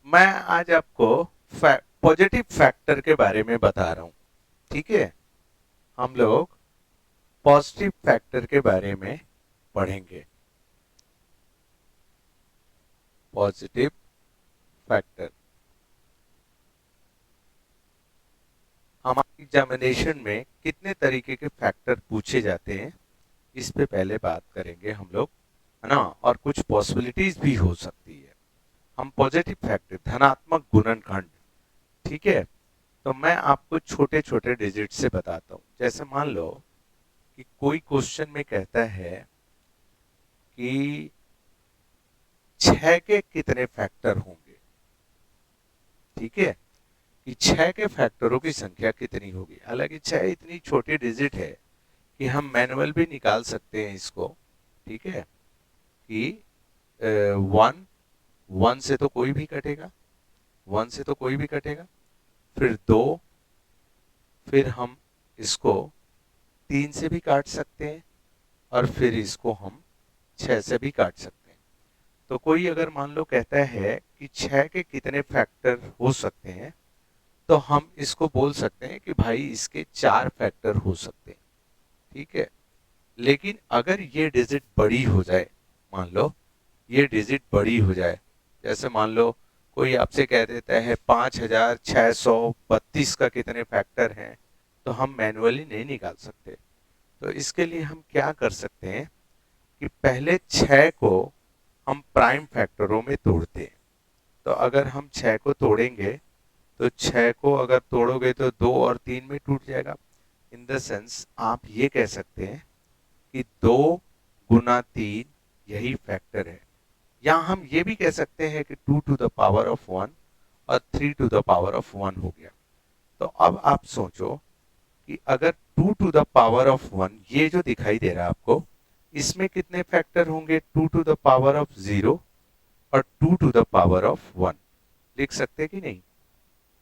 मैं आज आपको पॉजिटिव फैक्टर के बारे में बता रहा हूँ। ठीक है, हम लोग पॉजिटिव फैक्टर के बारे में पढ़ेंगे। पॉजिटिव फैक्टर हमारे एग्जामिनेशन में कितने तरीके के फैक्टर पूछे जाते हैं, इस पे पहले बात करेंगे हम लोग, है ना। और कुछ पॉसिबिलिटीज भी हो सकती है। हम पॉजिटिव फैक्टर धनात्मक गुणनखंड, ठीक है। तो मैं आपको छोटे छोटे डिजिट से बताता हूँ। जैसे मान लो कि कोई क्वेश्चन में कहता है कि 6 के कितने फैक्टर होंगे। ठीक है, कि 6 के फैक्टरों की संख्या कितनी होगी। हालांकि 6 इतनी छोटी डिजिट है कि हम मैनुअल भी निकाल सकते हैं इसको। ठीक है, कि वन, वन से तो कोई भी कटेगा, वन से तो कोई भी कटेगा, फिर दो, फिर हम इसको तीन से भी काट सकते हैं, और फिर इसको हम 6 से भी काट सकते हैं। तो कोई अगर मान लो कहता है कि 6 के कितने फैक्टर हो सकते हैं, तो हम इसको बोल सकते हैं कि भाई इसके 4 फैक्टर हो सकते हैं। ठीक है, लेकिन अगर ये डिजिट बड़ी हो जाए, मान लो ये डिजिट बड़ी हो जाए, जैसे मान लो कोई आपसे कह देता है 5632 का कितने फैक्टर हैं, तो हम मैनुअली नहीं निकाल सकते। तो इसके लिए हम क्या कर सकते हैं कि पहले 6 को हम प्राइम फैक्टरों में तोड़ते हैं। तो अगर हम 6 को तोड़ेंगे, तो 6 को अगर तोड़ोगे तो 2 और 3 में टूट जाएगा। इन द सेंस आप ये कह सकते हैं कि 2 गुना 3 यही फैक्टर है। या हम ये भी कह सकते हैं कि 2 टू द पावर ऑफ 1 और 3 टू द पावर ऑफ 1 हो गया। तो अब आप सोचो कि अगर 2 टू द पावर ऑफ 1, ये जो दिखाई दे रहा है आपको, इसमें कितने फैक्टर होंगे? 2 टू द पावर ऑफ 0 और 2 टू द पावर ऑफ 1। लिख सकते कि नहीं?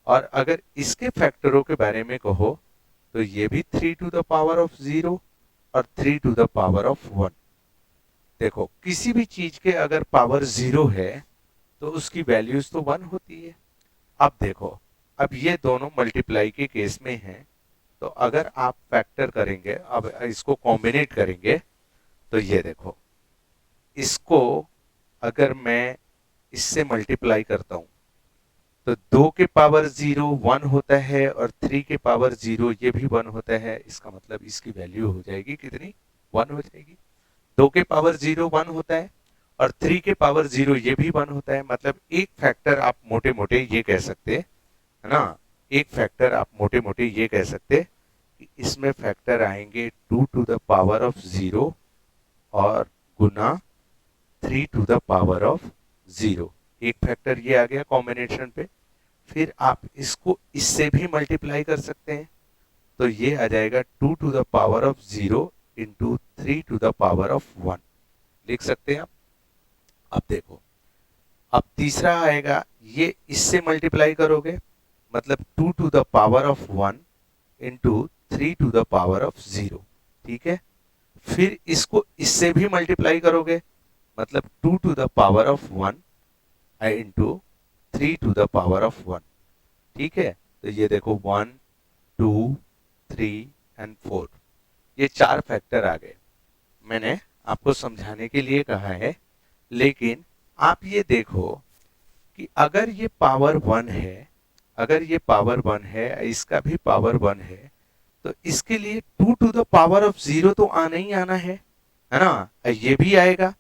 और अगर इसके फैक्टरों के बारे में कहो, तो ये भी 3 टू द पावर ऑफ 0 और 3 टू द पावर ऑफ 1। देखो, किसी भी चीज के अगर पावर 0 है तो उसकी वैल्यूज तो 1 होती है। अब देखो, अब ये दोनों मल्टीप्लाई के केस में हैं, तो अगर आप फैक्टर करेंगे, अब इसको कॉम्बिनेट करेंगे, तो ये देखो, इसको अगर मैं इससे मल्टीप्लाई करता हूं, तो 2 के पावर 0 1 होता है, और 3 के पावर 0 ये भी 1 होता है। इसका मतलब इसकी वैल्यू हो जाएगी कितनी? 1 हो जाएगी। 2 के पावर 0 1 होता है, और 3 के पावर 0 ये भी 1 होता है। मतलब एक फैक्टर आप मोटे मोटे ये कह सकते हैं, है ना, एक फैक्टर आप मोटे मोटे ये कह सकते हैं कि इसमें फैक्टर आएंगे 2 टू द पावर ऑफ 0 और गुना 3 टू द पावर ऑफ 0। एक फैक्टर ये आ गया कॉम्बिनेशन पे। फिर आप इसको इससे भी मल्टीप्लाई कर सकते हैं, तो ये आ जाएगा 2 to the power of 0 into 3 to the power of 1। लिख सकते हैं आप। अब देखो, अब तीसरा आएगा, ये इससे मल्टीप्लाई करोगे, मतलब 2 to the power of 1 into 3 to the power of 0। ठीक है, फिर इसको इससे भी मल्टीप्लाई करोगे, मतलब 2 to the power of 1 into 3 to the power of 1। ठीक है, तो ये देखो 1 2 3 एंड 4, ये 4 फैक्टर आ गए। मैंने आपको समझाने के लिए कहा है, लेकिन आप ये देखो कि अगर ये पावर 1 है, अगर ये पावर 1 है, इसका भी पावर 1 है, तो इसके लिए 2 टू द पावर ऑफ 0 तो आना ही आना है ना, ये भी आएगा।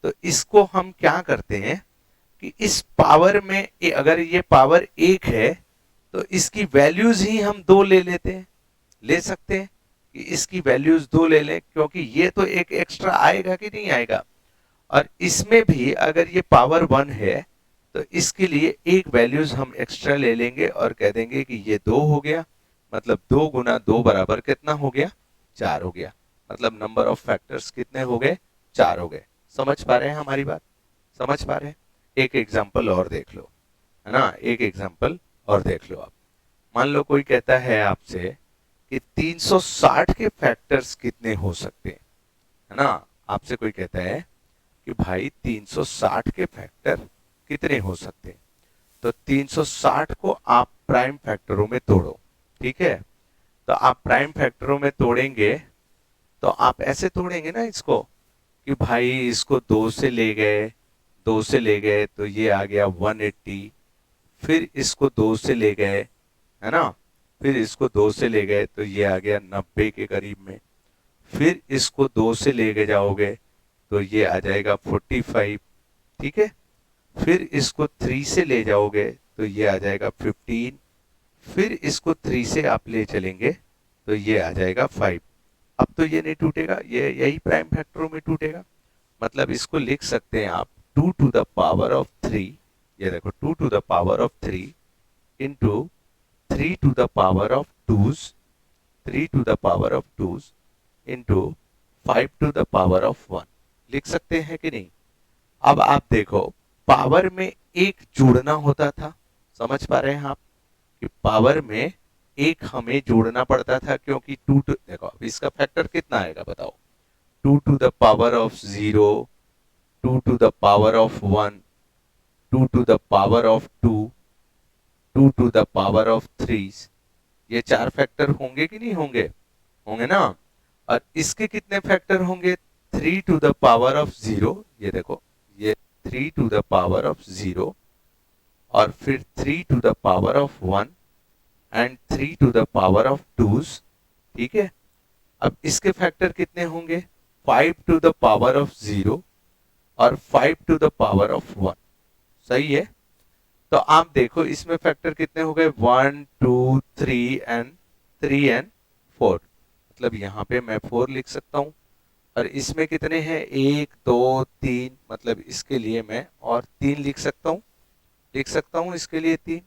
तो इसको हम क्या करते हैं कि इस पावर में अगर ये पावर 1 है, तो इसकी वैल्यूज ही हम 2 ले लेते हैं। ले सकते हैं कि इसकी वैल्यूज 2 ले लें, क्योंकि ये तो एक एक्स्ट्रा आएगा कि नहीं आएगा। और इसमें भी अगर ये पावर 1 है, तो इसके लिए एक वैल्यूज हम एक्स्ट्रा ले लेंगे और कह देंगे कि ये 2 हो गया। मतलब 2 गुना 2 बराबर कितना हो गया? 4 हो गया। मतलब नंबर ऑफ फैक्टर्स कितने हो गए? 4 हो गए। समझ पा रहे हैं हमारी बात? समझ पा रहे हैं? एक एग्जाम्पल और देख लो, है ना, एक एग्जाम्पल और देख लो आप। मान लो कोई कहता है आपसे कि 360 के फैक्टर्स कितने हो सकते हैं, है ना। आपसे कोई कहता है कि भाई 360 के फैक्टर कितने हो सकते हैं, तो 360 को आप प्राइम फैक्टरों में तोड़ो, ठीक है। तो आप प्राइम फैक्टरों में तोड़ेंगे तो आप ऐसे तोड़ेंगे ना इसको कि भाई इसको 2 से ले गए तो ये आ गया 180, फिर इसको 2 से ले गए, है ना, फिर इसको 2 से ले गए तो ये आ गया 90 के करीब में, फिर इसको 2 से ले के जाओगे तो ये आ जाएगा 45, ठीक है। फिर इसको 3 से ले जाओगे तो ये आ जाएगा 15, फिर इसको 3 से आप ले चलेंगे तो ये आ जाएगा 5। अब तो ये नहीं टूटेगा, ये यही प्राइम फैक्टरों में टूटेगा। मतलब इसको लिख सकते हैं आप 2 to the power of 3, ये देखो 2 to the power of 3 into 3 to the power of 2s, 3 to the power of 2s into 5 to the power of 1, लिख सकते हैं कि नहीं। अब आप देखो पावर में एक जोड़ना होता था, समझ पा रहे हैं आप कि पावर में एक हमें जोड़ना पड़ता था, क्योंकि देखो अब इसका फैक्टर कितना आएगा बताओ, 2 to the power of 0, 2 to the power of 1, 2 to the power of 2, 2 to the power of 3, ये 4 फैक्टर होंगे कि नहीं होंगे, होंगे ना। और इसके कितने फैक्टर होंगे, 3 to the power of 0, ये देखो ये 3 to the power of 0 और फिर 3 to the power of 1 and 3 to the power of 2s, ठीक है। अब इसके फैक्टर कितने होंगे, 5 to the power of 0 और 5 to the power of 1, सही है। तो आप देखो इसमें फैक्टर कितने हो गए, 1 2 3 एंड 4, मतलब यहाँ पे मैं 4 लिख सकता हूँ। और इसमें कितने हैं, 1 2 3, मतलब इसके लिए मैं और 3 लिख सकता हूँ इसके लिए 3,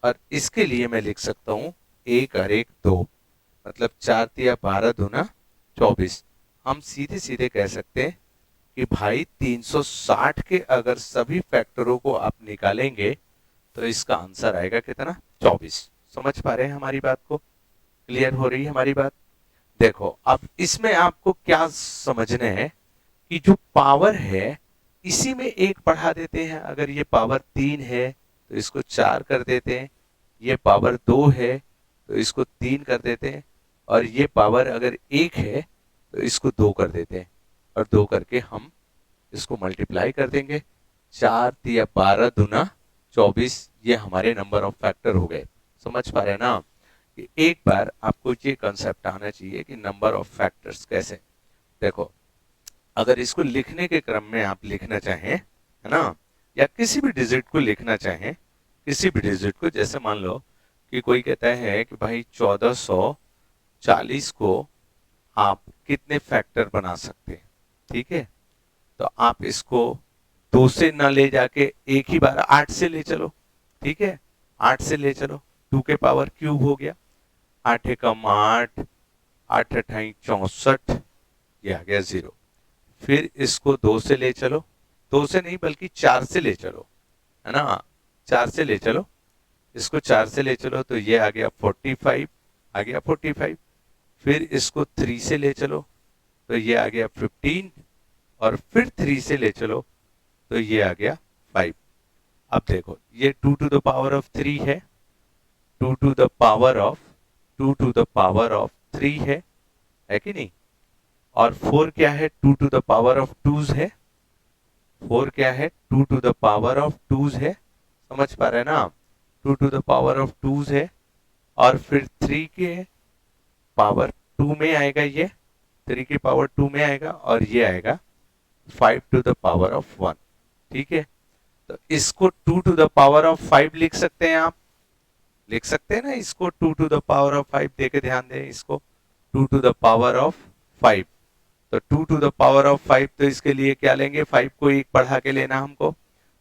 और इसके लिए मैं लिख सकता हूँ 1 और 1 2, मतलब 4 तिया 12 दूना 24। हम सीधे सीधे कह सकते हैं कि भाई 360 के अगर सभी फैक्टरों को आप निकालेंगे तो इसका आंसर आएगा कितना, 24। समझ पा रहे हैं हमारी बात को, क्लियर हो रही है हमारी बात। देखो अब इसमें आपको क्या समझना है कि जो पावर है इसी में एक बढ़ा देते हैं, अगर ये पावर 3 है तो इसको 4 कर देते हैं, ये पावर 2 है तो इसको 3 कर देते हैं, और ये पावर अगर 1 है तो इसको 2 कर देते हैं, और 2 करके हम इसको मल्टीप्लाई कर देंगे, 4 तिया 12 दूना 24, ये हमारे नंबर ऑफ फैक्टर हो गए। समझ पा रहे हैं ना कि एक बार आपको ये कंसेप्ट आना चाहिए कि नंबर ऑफ फैक्टर्स कैसे। देखो अगर इसको लिखने के क्रम में आप लिखना चाहें, है ना, या किसी भी डिजिट को लिखना चाहें, किसी भी डिजिट को, जैसे मान लो कि कोई कहता है कि भाई 1440 को आप कितने फैक्टर बना सकते हैं, ठीक है। तो आप इसको 2 से ना ले जाके एक ही बार 8 से ले चलो, ठीक है, 8 से ले चलो, 2 के पावर क्यूब हो गया, 8 एकम 8, 8 अठाई 64, ये आ गया 0। फिर इसको 2 से ले चलो, 2 से नहीं बल्कि 4 से ले चलो, है ना, 4 से ले चलो, इसको 4 से ले चलो तो ये आ गया 45, आ गया 45। फिर इसको 3 से ले चलो तो ये आ गया 15, और फिर 3 से ले चलो तो ये आ गया 5। अब देखो ये 2 to the power of 3 है, 2 to the power of 2 to the power of 3 है कि नहीं। और 4 क्या है, 2 to the power of 2s है, 4 क्या है, 2 to the power of 2s है, समझ पा रहे हैं ना, 2 to the power of 2s है। और फिर 3 के पावर 2 में आएगा, ये 3 की पावर 2 में आएगा, और ये आएगा 5 to the power of 1, ठीक है। तो इसको 2 to the power of 5 लिख सकते हैं आप, लिख सकते हैं ना इसको 2 to the power of 5, देके ध्यान दें इसको 2 to the power of 5। तो 2 to the power of 5, तो इसके लिए क्या लेंगे, 5 को एक बढ़ा के लेना हमको,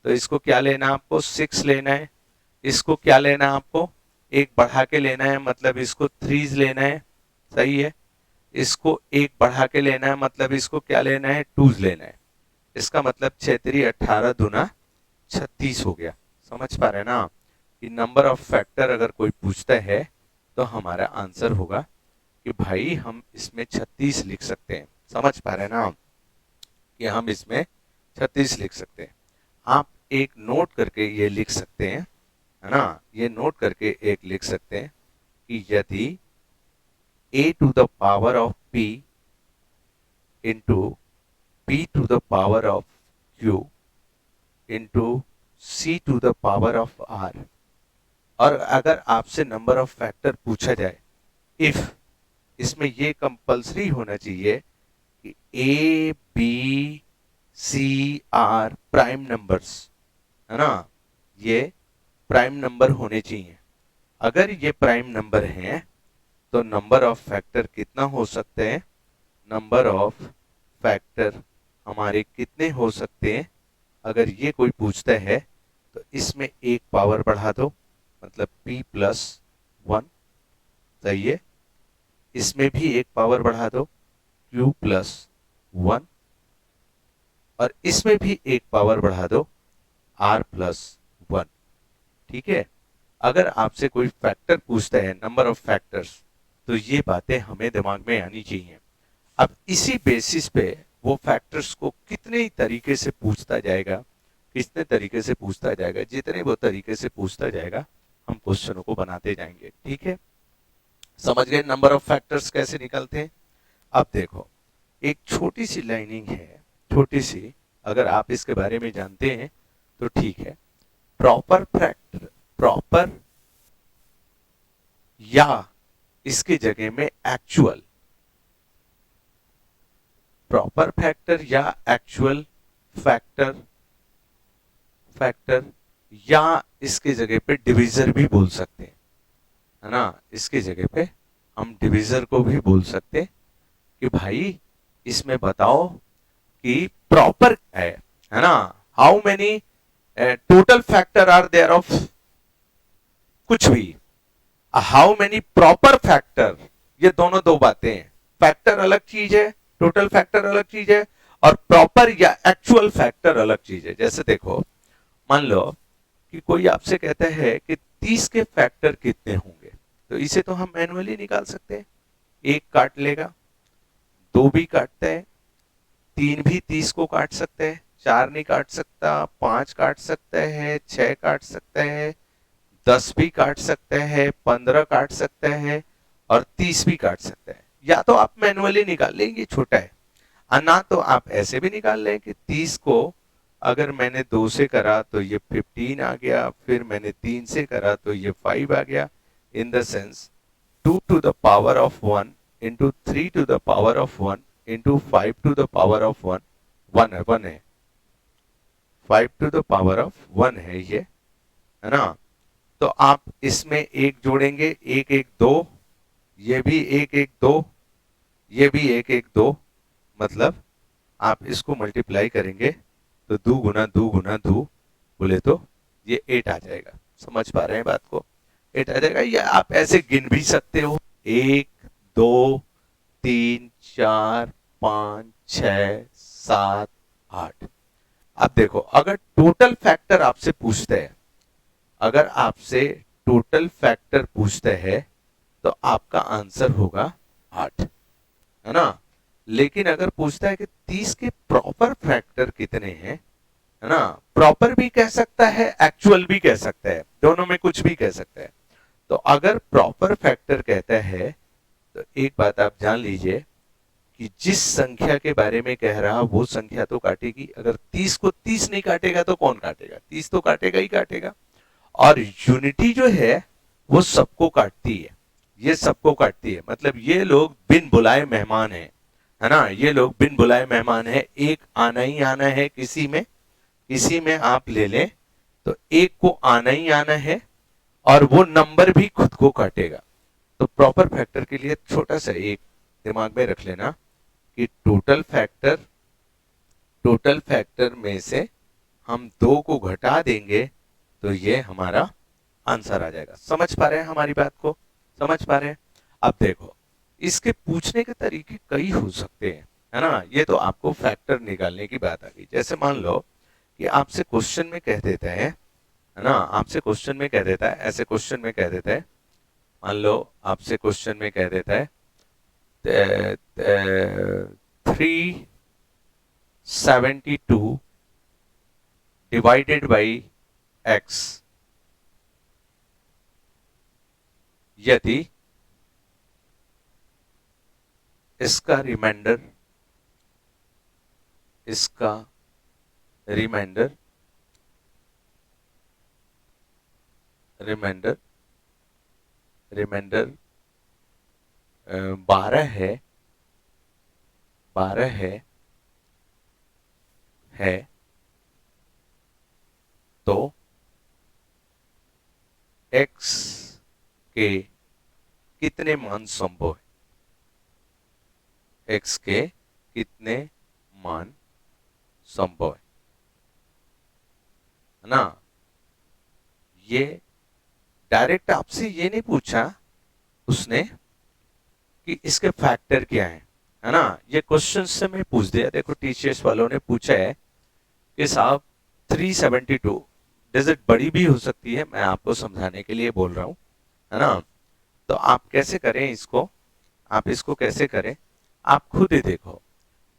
तो इसको क्या लेना आपको, 6 लेना है। इसको क्या लेना है आपको, एक बढ़ा के लेना है, मतलब इसको 3s लेना है, सही है। इसको एक बढ़ा के लेना है, मतलब इसको क्या लेना है, 2s लेना है। इसका मतलब 6 3 18 दूना 36 हो गया। समझ पा रहे हैं ना कि नंबर ऑफ फैक्टर अगर कोई पूछता है तो हमारा आंसर होगा कि भाई हम इसमें 36 लिख सकते हैं। समझ पा रहे हैं ना कि हम इसमें 36 लिख सकते हैं। आप एक नोट करके ये लिख सकते हैं, है ना, ये नोट करके एक लिख सकते हैं कि यदि a to the power of p into p to the power of q into c to the power of r, और अगर आपसे नंबर ऑफ फैक्टर पूछा जाए इफ, इसमें ये कंपल्सरी होना चाहिए कि A B C are prime numbers, है ना, ये प्राइम नंबर होने चाहिए। अगर ये प्राइम नंबर हैं तो नंबर ऑफ फैक्टर कितना हो सकते हैं, नंबर ऑफ फैक्टर हमारे कितने हो सकते हैं, अगर ये कोई पूछता है तो इसमें एक पावर बढ़ा दो, मतलब p प्लस 1, सही है। इसमें भी एक पावर बढ़ा दो q प्लस 1, और इसमें भी एक पावर बढ़ा दो r प्लस 1। ठीक है, अगर आपसे कोई फैक्टर पूछता है, नंबर ऑफ फैक्टर्स, तो ये बातें हमें दिमाग में आनी चाहिए। अब इसी बेसिस पे वो फैक्टर्स को कितने तरीके से पूछता जाएगा, कितने तरीके से पूछता जाएगा, जितने वो तरीके से पूछता जाएगा हम क्वेश्चनों को बनाते जाएंगे। ठीक है, समझ गए नंबर ऑफ फैक्टर्स कैसे निकलते हैं। अब देखो, एक छोटी सी लाइनिंग है, छोटी सी, अगर आप इसके बारे में जानते हैं तो ठीक है। प्रॉपर फैक्टर, प्रॉपर या इसकी जगह में एक्चुअल, प्रॉपर फैक्टर या एक्चुअल फैक्टर, फैक्टर या इसके जगह पे डिविजर भी बोल सकते हैं, है ना, इसकी जगह पे हम डिविजर को भी बोल सकते हैं कि भाई इसमें बताओ कि प्रॉपर है ना, how many total factor are there of कुछ भी, हाउ मेनी प्रॉपर फैक्टर, ये दोनों दो बातें हैं। फैक्टर अलग चीज है, टोटल फैक्टर अलग चीज है, और प्रॉपर या एक्चुअल फैक्टर अलग चीज है। जैसे देखो, मान लो कि कोई आपसे कहता है कि 30 के फैक्टर कितने होंगे, तो इसे तो हम मैन्युअली निकाल सकते हैं। एक काट लेगा, दो भी काटते हैं, तीन भी 30 को काट सकते हैं, चार नहीं काट सकता, 5 काट सकते हैं, 6 काट सकते हैं, 10 भी काट सकते हैं, 15 काट सकते हैं, और 30 भी काट सकते हैं। या तो आप मैनुअली निकाल लेंगे, छोटा है, और ना तो आप ऐसे भी निकाल लें कि 30 को अगर मैंने 2 से करा तो ये 15 आ गया, फिर मैंने 3 से करा तो ये 5 आ गया। In the sense 2 to the power of 1 into 3 to the power of 1 into 5 to the power of 1, 1 है, 5 टू द पावर ऑफ 1 है ये, है ना। तो आप इसमें एक जोड़ेंगे, एक एक दो, ये भी एक एक दो, ये भी एक एक दो, मतलब आप इसको मल्टीप्लाई करेंगे तो दू गुना दू बोले तो ये 8 आ जाएगा। समझ पा रहे हैं बात को, 8 आ जाएगा। या आप ऐसे गिन भी सकते हो, 1 2 3 4 5 6 7 8। अब देखो, अगर टोटल फैक्टर आपसे पूछते हैं, अगर आपसे टोटल फैक्टर पूछते हैं तो आपका आंसर होगा 8, है ना। लेकिन अगर पूछता है कि 30 के प्रॉपर फैक्टर कितने हैं, है ना, प्रॉपर भी कह सकता है, एक्चुअल भी कह सकता है, दोनों में कुछ भी कह सकता है। तो अगर प्रॉपर फैक्टर कहता है तो एक बात आप जान लीजिए कि जिस संख्या के बारे में कह रहा वो संख्या तो काटेगी। अगर 30 को 30 नहीं काटेगा तो कौन काटेगा, 30 तो काटेगा ही काटेगा। और यूनिटी जो है वो सबको काटती है, ये सबको काटती है, मतलब ये लोग बिन बुलाए मेहमान है ना, ये लोग बिन बुलाए मेहमान है। एक आना ही आना है, किसी में आप ले लें तो एक को आना ही आना है, और वो नंबर भी खुद को काटेगा। तो प्रॉपर फैक्टर के लिए छोटा सा एक दिमाग में रख लेना कि टोटल फैक्टर में से हम 2 को घटा देंगे तो ये हमारा आंसर आ जाएगा। समझ पा रहे हैं हमारी बात को, समझ पा रहे हैं। अब देखो, इसके पूछने के तरीके कई हो सकते हैं, है ना। ये तो आपको फैक्टर निकालने की बात आ गई। जैसे मान लो कि आपसे क्वेश्चन में कह देता है ना, आपसे क्वेश्चन में कह देता है, ऐसे क्वेश्चन में कह देता है, मान लो आपसे क्वेश्चन में कह देता है 372 डिवाइडेड बाई x यदि इसका रिमाइंडर रिमाइंडर रिमाइंडर रिमाइंडर 12 है तो x के कितने मान संभव है, x के कितने मान संभव है ना। ये डायरेक्ट आपसे ये नहीं पूछा उसने कि इसके फैक्टर क्या है ना। ये क्वेश्चन से मैं पूछ दिया। देखो टीसीएस वालों ने पूछा है कि साहब 372 डिजिट बड़ी भी हो सकती है, मैं आपको समझाने के लिए बोल रहा हूं, है ना। तो आप कैसे करें इसको, आप इसको कैसे करें, आप खुद ही देखो।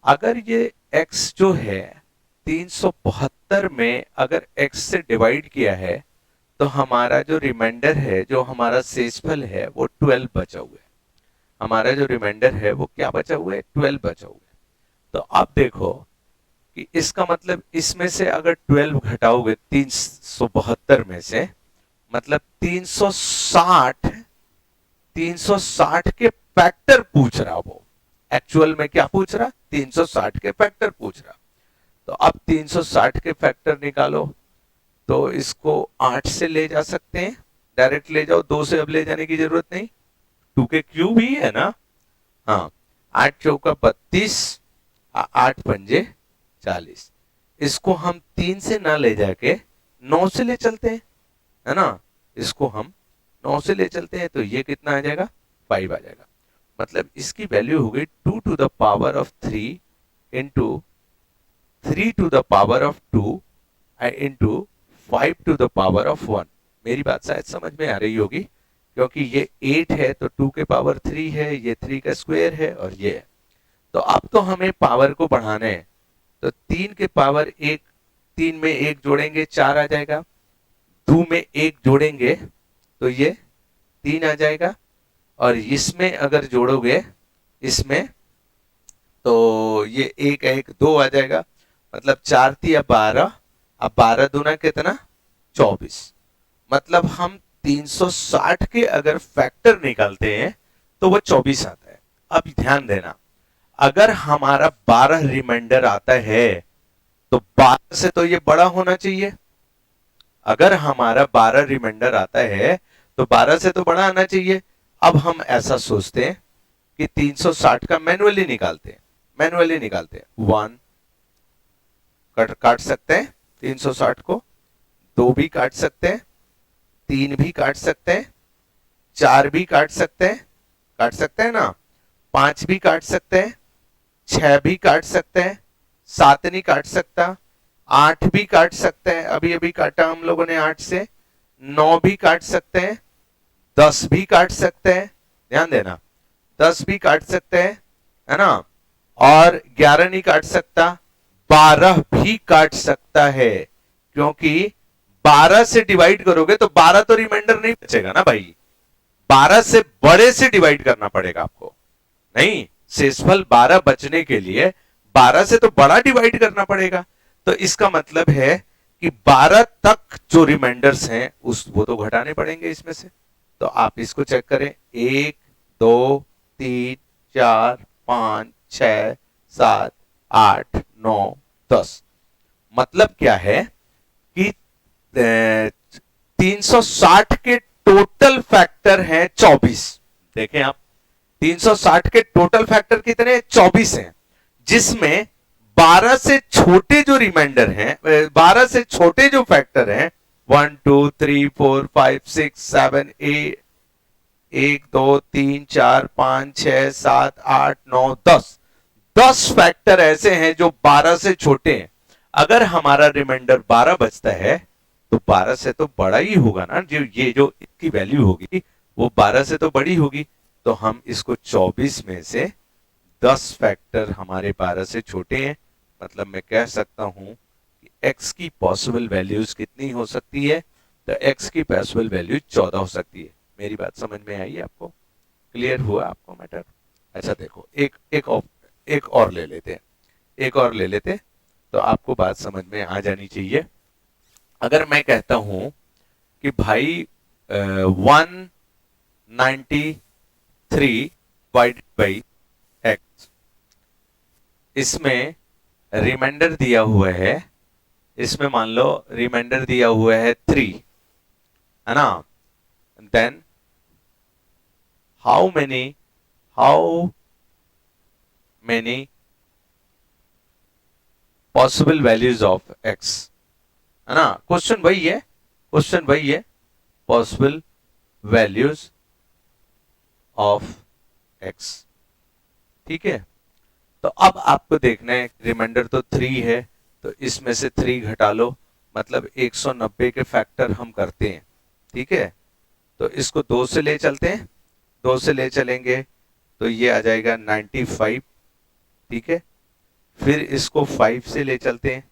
अगर ये x जो है 372 में अगर x से डिवाइड किया है तो हमारा जो रिमाइंडर है, जो हमारा शेषफल है वो 12 बचा हुआ है। हमारा जो रिमाइंडर है वो क्या बचा हुआ है, 12 बचा हुआ है। तो आप देखो कि इसका मतलब इसमें से अगर 12 घटाओगे 372 में से, मतलब 360 के फैक्टर पूछ रहा वो। एक्चुअल में क्या पूछ रहा, 360 के फैक्टर पूछ रहा। तो अब 360 के फैक्टर निकालो तो इसको 8 से ले जा सकते हैं, डायरेक्ट ले जाओ, 2 से अब ले जाने की जरूरत नहीं, 2 के क्यूब ही है ना। हाँ, 8 चौका 32, 8 पंजे 40। इसको हम 3 से ना ले जाके 9 से ले चलते हैं, है ना। इसको हम 9 से ले चलते हैं तो ये कितना आ जाएगा, 5 आ जाएगा। मतलब इसकी वैल्यू हो गई 2 to the power of 3 into 3 to the power of 2 into 5 to the power of 1। मेरी बात शायद समझ में आ रही होगी, क्योंकि ये 8 है तो 2 के पावर 3 है, ये 3 का स्क्वायर है और ये है। तो अब तो हमें पावर को बढ़ाना है, तो 3 के पावर 1, 3 में 1 जोड़ेंगे 4 आ जाएगा, 2 में 1 जोड़ेंगे तो ये 3 आ जाएगा, और इसमें अगर जोड़ोगे इसमें तो ये 1 1 2 आ जाएगा। मतलब 4 3 12, अब 12 दूना कितना, 24। मतलब हम 360 के अगर फैक्टर निकालते हैं तो वो 24 आता है। अब ध्यान देना, अगर हमारा 12 रिमाइंडर आता है तो 12 से तो ये बड़ा होना चाहिए। अगर हमारा 12 रिमाइंडर आता है तो 12 से तो बड़ा आना चाहिए। अब हम ऐसा सोचते हैं कि 360 का मैनुअली निकालते हैं, 1 काट सकते हैं 360 को, 2 भी काट सकते हैं, 3 भी काट सकते हैं, 4 भी काट सकते हैं ना, 5 भी काट सकते हैं, 6 भी काट सकते हैं, 7 नहीं काट सकता, 8 भी काट सकते हैं, अभी अभी काटा हम लोगों ने 8 से, 9 भी काट सकते हैं, 10 भी काट सकते हैं, ध्यान देना 10 भी काट सकते हैं, है ना, और 11 नहीं काट सकता, 12 भी काट सकता है, क्योंकि 12 से डिवाइड करोगे तो 12 तो रिमाइंडर नहीं बचेगा ना भाई, 12 से बड़े से डिवाइड करना पड़ेगा आपको। नहीं, शेषफल 12 बचने के लिए 12 से तो बड़ा डिवाइड करना पड़ेगा। तो इसका मतलब है कि 12 तक जो रिमाइंडर्स हैं वो तो घटाने पड़ेंगे इसमें से। तो आप इसको चेक करें, 1 2 3 4 5 6 7 8 9 10। मतलब क्या है कि 360 के टोटल फैक्टर हैं 24। देखें आप, 360 के टोटल फैक्टर कितने, 24 हैं, जिसमें 12 से छोटे जो रिमाइंडर हैं, 12 से छोटे जो फैक्टर हैं 1 2 3 4 5 6 7 8 1 2 3 4 5 6 7 8 9 10 फैक्टर ऐसे हैं जो 12 से छोटे हैं। अगर हमारा रिमाइंडर 12 बचता है तो 12 से तो बड़ा ही होगा ना, जो इसकी वैल्यू होगी वो 12 से तो बड़ी होगी। तो हम इसको 24 में से 10 फैक्टर हमारे 12 से छोटे हैं, मतलब मैं कह सकता हूं कि x की पॉसिबल वैल्यूज कितनी हो सकती है? तो x की पॉसिबल वैल्यू 14 हो सकती है। मेरी बात समझ में आई आपको? क्लियर हुआ आपको मैटर? अच्छा देखो, एक और ले लेते हैं, एक और ले लेते हैं, तो आपको बात समझ में आ जानी चाहिए। अगर मैं कहता हूं कि भाई 193 डिवाइडेड बाई एक्स, इसमें रिमाइंडर दिया हुआ है, इसमें मान लो रिमाइंडर दिया हुआ है 3, है ना? Then how many possible values of x, है ना? क्वेश्चन वही है, क्वेश्चन वही है, पॉसिबल वैल्यूज ऑफ एक्स। ठीक है, तो अब आपको देखना है, रिमाइंडर तो 3 है, तो इसमें से 3 घटा लो, मतलब 190 के फैक्टर हम करते हैं। ठीक है, तो इसको 2 से ले चलते हैं, 2 से ले चलेंगे तो ये आ जाएगा 95। ठीक है, फिर इसको 5 से ले चलते हैं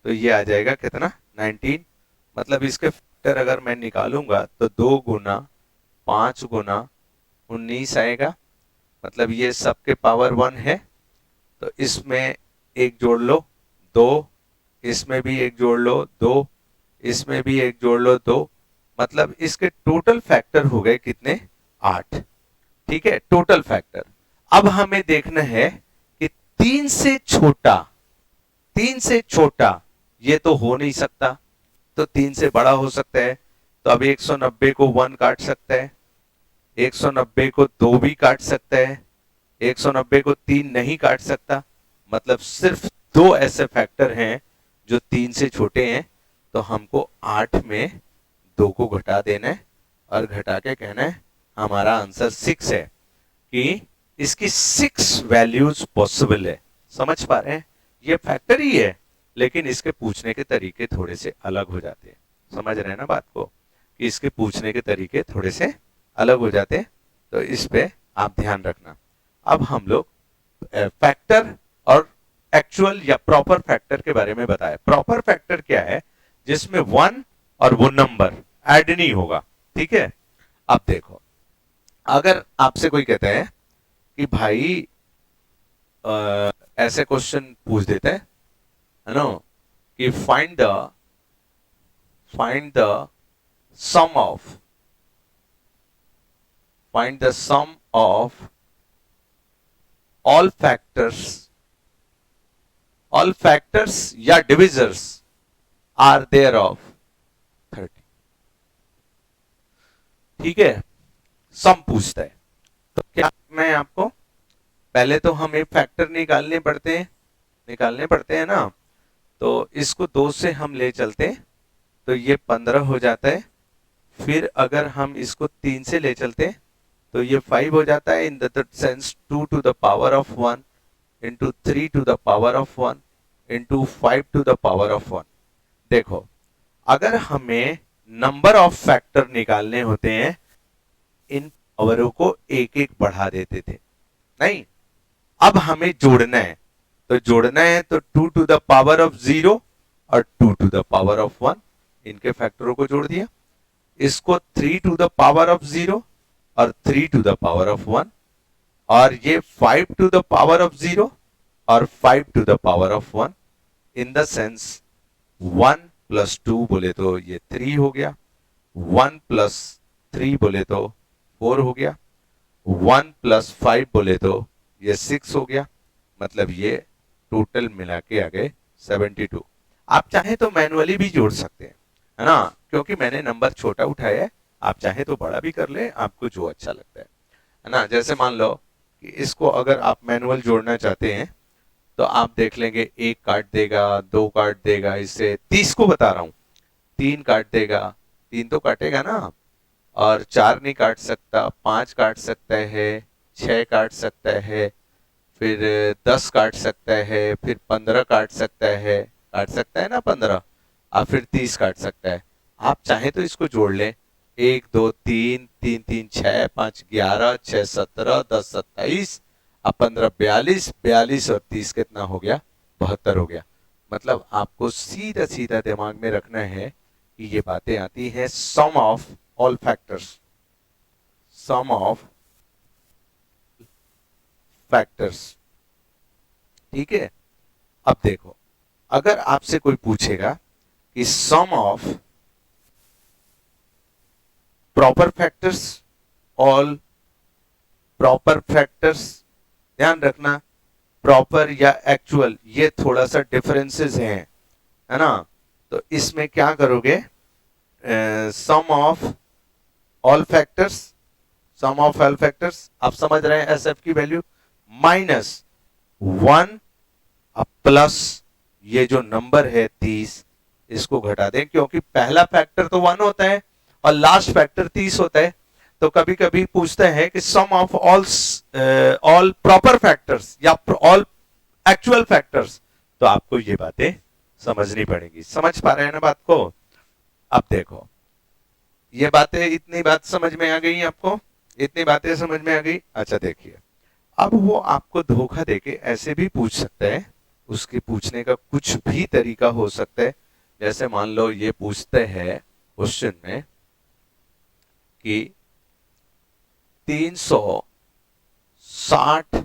तो ये आ जाएगा कितना? 19। मतलब इसके फैक्टर अगर मैं निकालूंगा तो 2 गुना 5 गुना 19 आएगा, मतलब ये सबके पावर 1 है, तो इसमें एक जोड़ लो 2, इसमें भी एक जोड़ लो 2, इसमें भी एक जोड़ लो 2, मतलब इसके टोटल फैक्टर हो गए कितने? 8। ठीक है, टोटल फैक्टर। अब हमें देखना है कि 3 से छोटा, 3 से छोटा ये तो हो नहीं सकता, तो 3 से बड़ा हो सकता है, तो अब 190 को 1 काट सकता है, 190 को 2 भी काट सकता है, 190 को 3 नहीं काट सकता, मतलब सिर्फ 2 ऐसे फैक्टर हैं जो 3 से छोटे हैं, तो हमको 8 में 2 को घटा देना है और घटा के कहना है हमारा आंसर 6 है, कि इसकी 6 वैल्यूज पॉसिबल है। समझ पा रहे हैं? ये फैक्टर ही है, लेकिन इसके पूछने के तरीके थोड़े से अलग हो जाते हैं। समझ रहे हैं ना बात को, कि इसके पूछने के तरीके थोड़े से अलग हो जाते हैं, तो इस पे आप ध्यान रखना। अब हम लोग फैक्टर और एक्चुअल या प्रॉपर फैक्टर के बारे में बताया। प्रॉपर फैक्टर क्या है? जिसमें 1 और वो नंबर ऐड नहीं होगा। ठीक है, अब देखो, अगर आपसे कोई कहता है कि भाई ऐसे क्वेश्चन पूछ देते हैं, है ना, कि find the sum of find the sum of all factors या divisors are there of 30। ठीक है, सम पूछता है, तो क्या करना है आपको? पहले तो हमें फैक्टर निकालने पड़ते हैं ना, तो इसको 2 से हम ले चलते हैं तो ये 15 हो जाता है, फिर अगर हम इसको 3 से ले चलते हैं तो ये 5 हो जाता है, in the sense 2 to the power of 1 into 3 to the power of 1 into 5 to the power of 1। देखो, अगर हमें नंबर ऑफ फैक्टर निकालने होते हैं, इन पावरों को एक एक बढ़ा देते थे, नहीं, अब हमें जोड़ना है, तो जोड़ना है तो 2 टू द पावर ऑफ 0 और 2 टू द पावर ऑफ 1, इनके फैक्टरों को जोड़ दिया, इसको 3 टू द पावर ऑफ 0 और 3 टू द पावर ऑफ 1, और ये 5 टू द पावर ऑफ 0 और 5 to the power of 1, in the sense 1 plus 2 बोले तो ये 3 हो गया, 1 प्लस 3 बोले तो 4 हो गया, 1 प्लस 5 बोले तो ये 6 हो गया, मतलब ये टोटल मिला के आ गए 72। आप चाहे तो मैनुअली भी जोड़ सकते हैं, है ना, क्योंकि मैंने नंबर छोटा उठाया है, आप चाहे तो बड़ा भी कर ले, आपको जो अच्छा लगता है ना। जैसे मान लो कि इसको अगर आप मैनुअल जोड़ना चाहते हैं तो आप देख लेंगे, 1 काट देगा, 2 काट देगा, इससे 30 को बता रहा हूं, 3 काट देगा, 3 तो काटेगा ना, और 4 नहीं काट सकता, 5 काट सकता है, 6 काट सकता है, फिर 10 काट सकता है, फिर 15 काट सकता है ना 15, और फिर 30 काट सकता है। आप चाहे तो इसको जोड़ लें, 1 2 3 3 3 6 5 11 6 17 10 27 अब 15 42 42 और 30 कितना हो गया? 72 हो गया। मतलब आपको सीधा सीधा दिमाग में रखना है कि ये बातें आती हैं sum of all factors, sum of factors. ठीक है, अब देखो, अगर आपसे कोई पूछेगा कि sum of proper factors, all proper factors, ध्यान रखना प्रॉपर या एक्चुअल ये थोड़ा सा डिफरेंसेस हैं, है ना। तो इसमें क्या करोगे, sum of all factors, sum of all factors आप समझ रहे हैं, एस एफ की वैल्यू माइनस 1 प्लस ये जो नंबर है 30, इसको घटा दें, क्योंकि पहला फैक्टर तो 1 होता है और लास्ट फैक्टर 30 होता है। तो कभी कभी पूछते हैं कि sum of all proper factors या ऑल एक्चुअल फैक्टर्स, तो आपको ये बातें समझनी पड़ेगी। समझ पा रहे हैं ना बात को। अब देखो, ये बातें, इतनी बात समझ में आ गई आपको, इतनी बातें समझ में आ गई। अच्छा देखिए, अब वो आपको धोखा देके ऐसे भी पूछ सकता है, उसके पूछने का कुछ भी तरीका हो सकता है। जैसे मान लो ये पूछते हैं क्वेश्चन में कि 360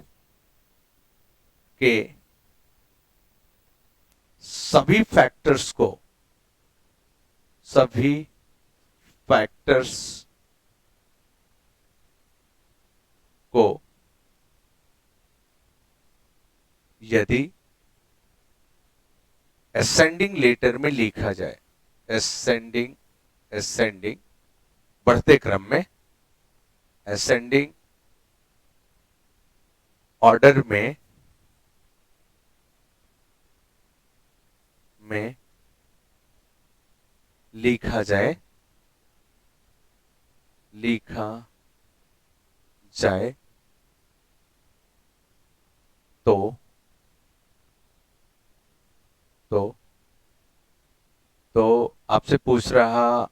के सभी फैक्टर्स को, सभी फैक्टर्स को यदि असेंडिंग लेटर में लिखा जाए, असेंडिंग, असेंडिंग बढ़ते क्रम में, असेंडिंग ऑर्डर में लिखा जाए, लिखा जाए तो तो आपसे पूछ रहा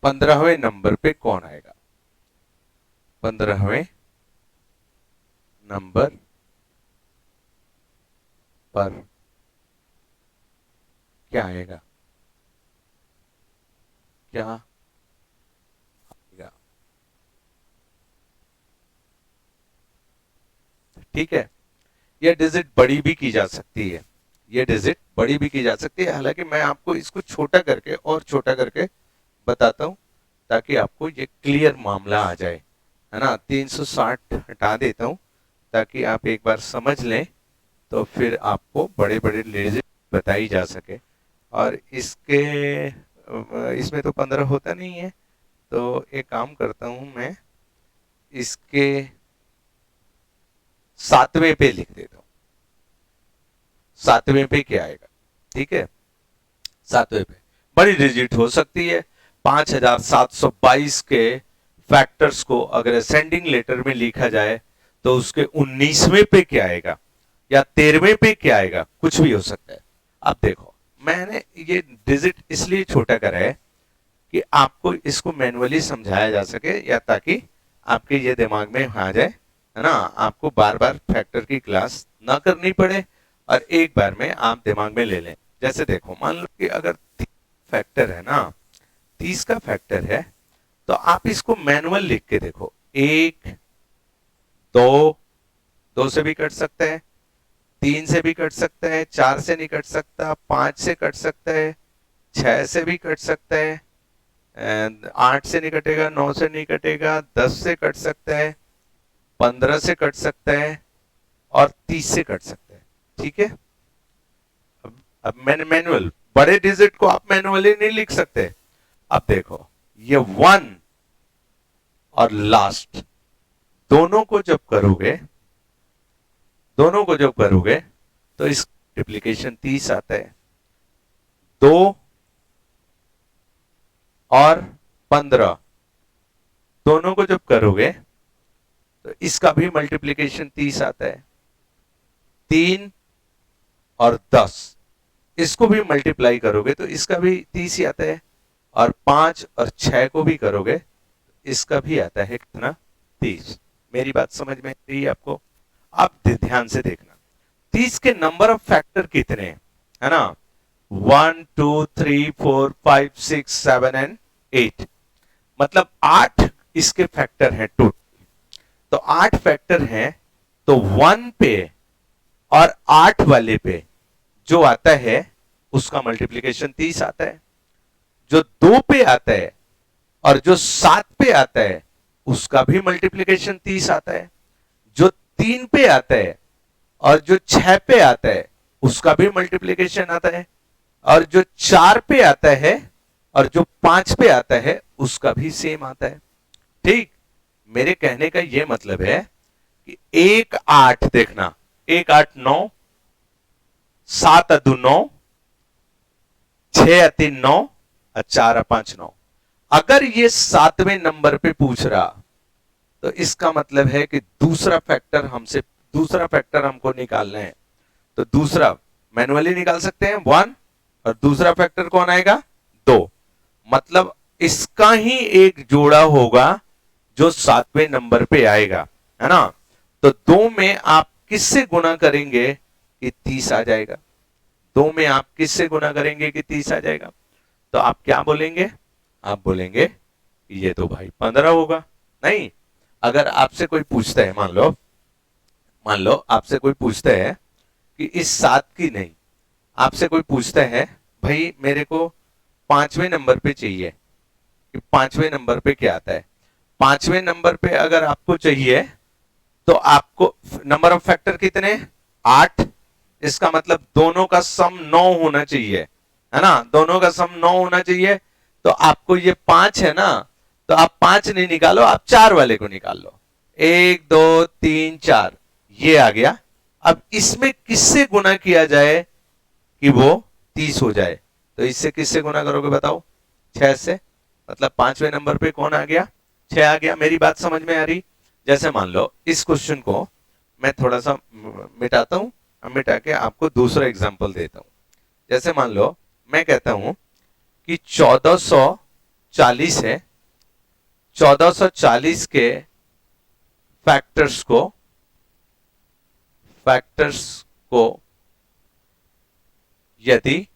15वें नंबर पे कौन आएगा, 15वें नंबर पर क्या आएगा, क्या आएगा। ठीक है, यह डिजिट बड़ी भी की जा सकती है, ये डिजिट बड़ी भी की जा सकती है। हालांकि मैं आपको इसको छोटा करके और छोटा करके बताता हूं, ताकि आपको ये क्लियर मामला आ जाए, है ना। 360 हटा देता हूं ताकि आप एक बार समझ लें, तो फिर आपको बड़े बड़े डिजिट बताई जा सके। और इसके इसमें तो 15 होता नहीं है, तो एक काम करता हूं मैं, इसके 7वें पे लिख देता हूं, 7वें पे क्या आएगा। ठीक है, 7वें पे बड़ी डिजिट हो सकती है। 5722 के फैक्टर्स को अगर असेंडिंग लेटर में लिखा जाए तो उसके 19वें पे क्या आएगा या 13वें पे क्या आएगा, कुछ भी हो सकता है। अब देखो, मैंने ये डिजिट इसलिए छोटा करा है कि आपको इसको मैनुअली समझाया जा सके, या ताकि आपके ये दिमाग में आ जाए, है ना, आपको बार बार फैक्टर की क्लास ना करनी पड़े और एक बार में आप दिमाग में ले लें। जैसे देखो, मान लो कि अगर 30 फैक्टर है ना, 30 का फैक्टर है, तो आप इसको मैनुअल लिख के देखो, 1 2, 2 से भी कट सकता है, 3 से भी कट सकता है, 4 से नहीं कट सकता, 5 से कट सकता है, 6 से भी कट सकता है, 8 से नहीं कटेगा, 9 से नहीं कटेगा, 10 से कट सकता है, 15 से कट सकता है और 30 से कट सकता है। ठीक है, अब मैंने मैनुअल, बड़े डिजिट को आप मैनुअली नहीं लिख सकते। अब देखो, ये 1 और लास्ट दोनों को जब करोगे, दोनों को जब करोगे तो इस मल्टीप्लिकेशन 30 आता है। 2 और 15 दोनों को जब करोगे तो इसका भी मल्टीप्लिकेशन 30 आता है। 3 और 10 इसको भी मल्टीप्लाई करोगे तो इसका भी 30 ही आता है। और 5 और 6 को भी करोगे इसका भी आता है कितना, 30। मेरी बात समझ में आ रही है आपको। अब ध्यान से देखना, 30 के नंबर ऑफ फैक्टर कितने हैं, है ना। 1 2 3 4 5 6 7 एंड 8, मतलब 8 इसके फैक्टर हैं टोटल। तो 8 फैक्टर हैं, तो 1 पे और 8 वाले पे जो आता है उसका मल्टीप्लीकेशन 30 आता है। जो 2 पे आता है और जो 7 पे आता है उसका भी मल्टीप्लीकेशन 30 आता है। जो 3 पे आता है और जो 6 पे आता है उसका भी मल्टीप्लीकेशन आता है। और जो 4 पे आता है और जो 5 पे आता है उसका भी सेम आता है। ठीक, मेरे कहने का यह मतलब है कि 1 8 देखना, 1 8 9, 7 2 9, 6 3 9 और 4 5 9। अगर ये 7वें नंबर पे पूछ रहा तो इसका मतलब है कि दूसरा फैक्टर हमको निकालना है। तो दूसरा मैनुअली निकाल सकते हैं 1, और दूसरा फैक्टर कौन आएगा 2। मतलब इसका ही एक जोड़ा होगा जो 7वें नंबर पे आएगा, है ना। तो 2 में आप किससे गुना करेंगे कि 30 आ जाएगा। 2 में आप किससे गुना करेंगे कि 30 आ जाएगा। तो आप क्या बोलेंगे, आप बोलेंगे ये तो भाई 15 होगा। नहीं, अगर आपसे कोई पूछता है, मान लो आपसे कोई पूछता है कि इस 7 की नहीं, आपसे कोई पूछता है भाई मेरे को 5वें नंबर पे चाहिए कि 5वें नंबर पे क्या आता है। 5वें नंबर पे अगर आपको चाहिए तो आपको नंबर ऑफ फैक्टर कितने, 8। इसका मतलब दोनों का सम 9 होना चाहिए, है ना। दोनों का सम 9 होना चाहिए। तो आपको ये 5 है ना, तो आप 5 नहीं निकालो, आप 4 वाले को निकाल लो। 1 2 3 4 ये आ गया। अब इसमें किससे गुना किया जाए कि वो 30 हो जाए। तो इससे किससे गुना करोगे बताओ, 6 से। मतलब 5वें नंबर पे कौन आ गया, 6 आ गया। मेरी बात समझ में आ रही। जैसे मान लो इस क्वेश्चन को मैं थोड़ा सा मिटाता हूं, मिटा के आपको दूसरा एग्जांपल देता हूं। जैसे मान लो मैं कहता हूं कि 1440 है, 1440 के फैक्टर्स को यदि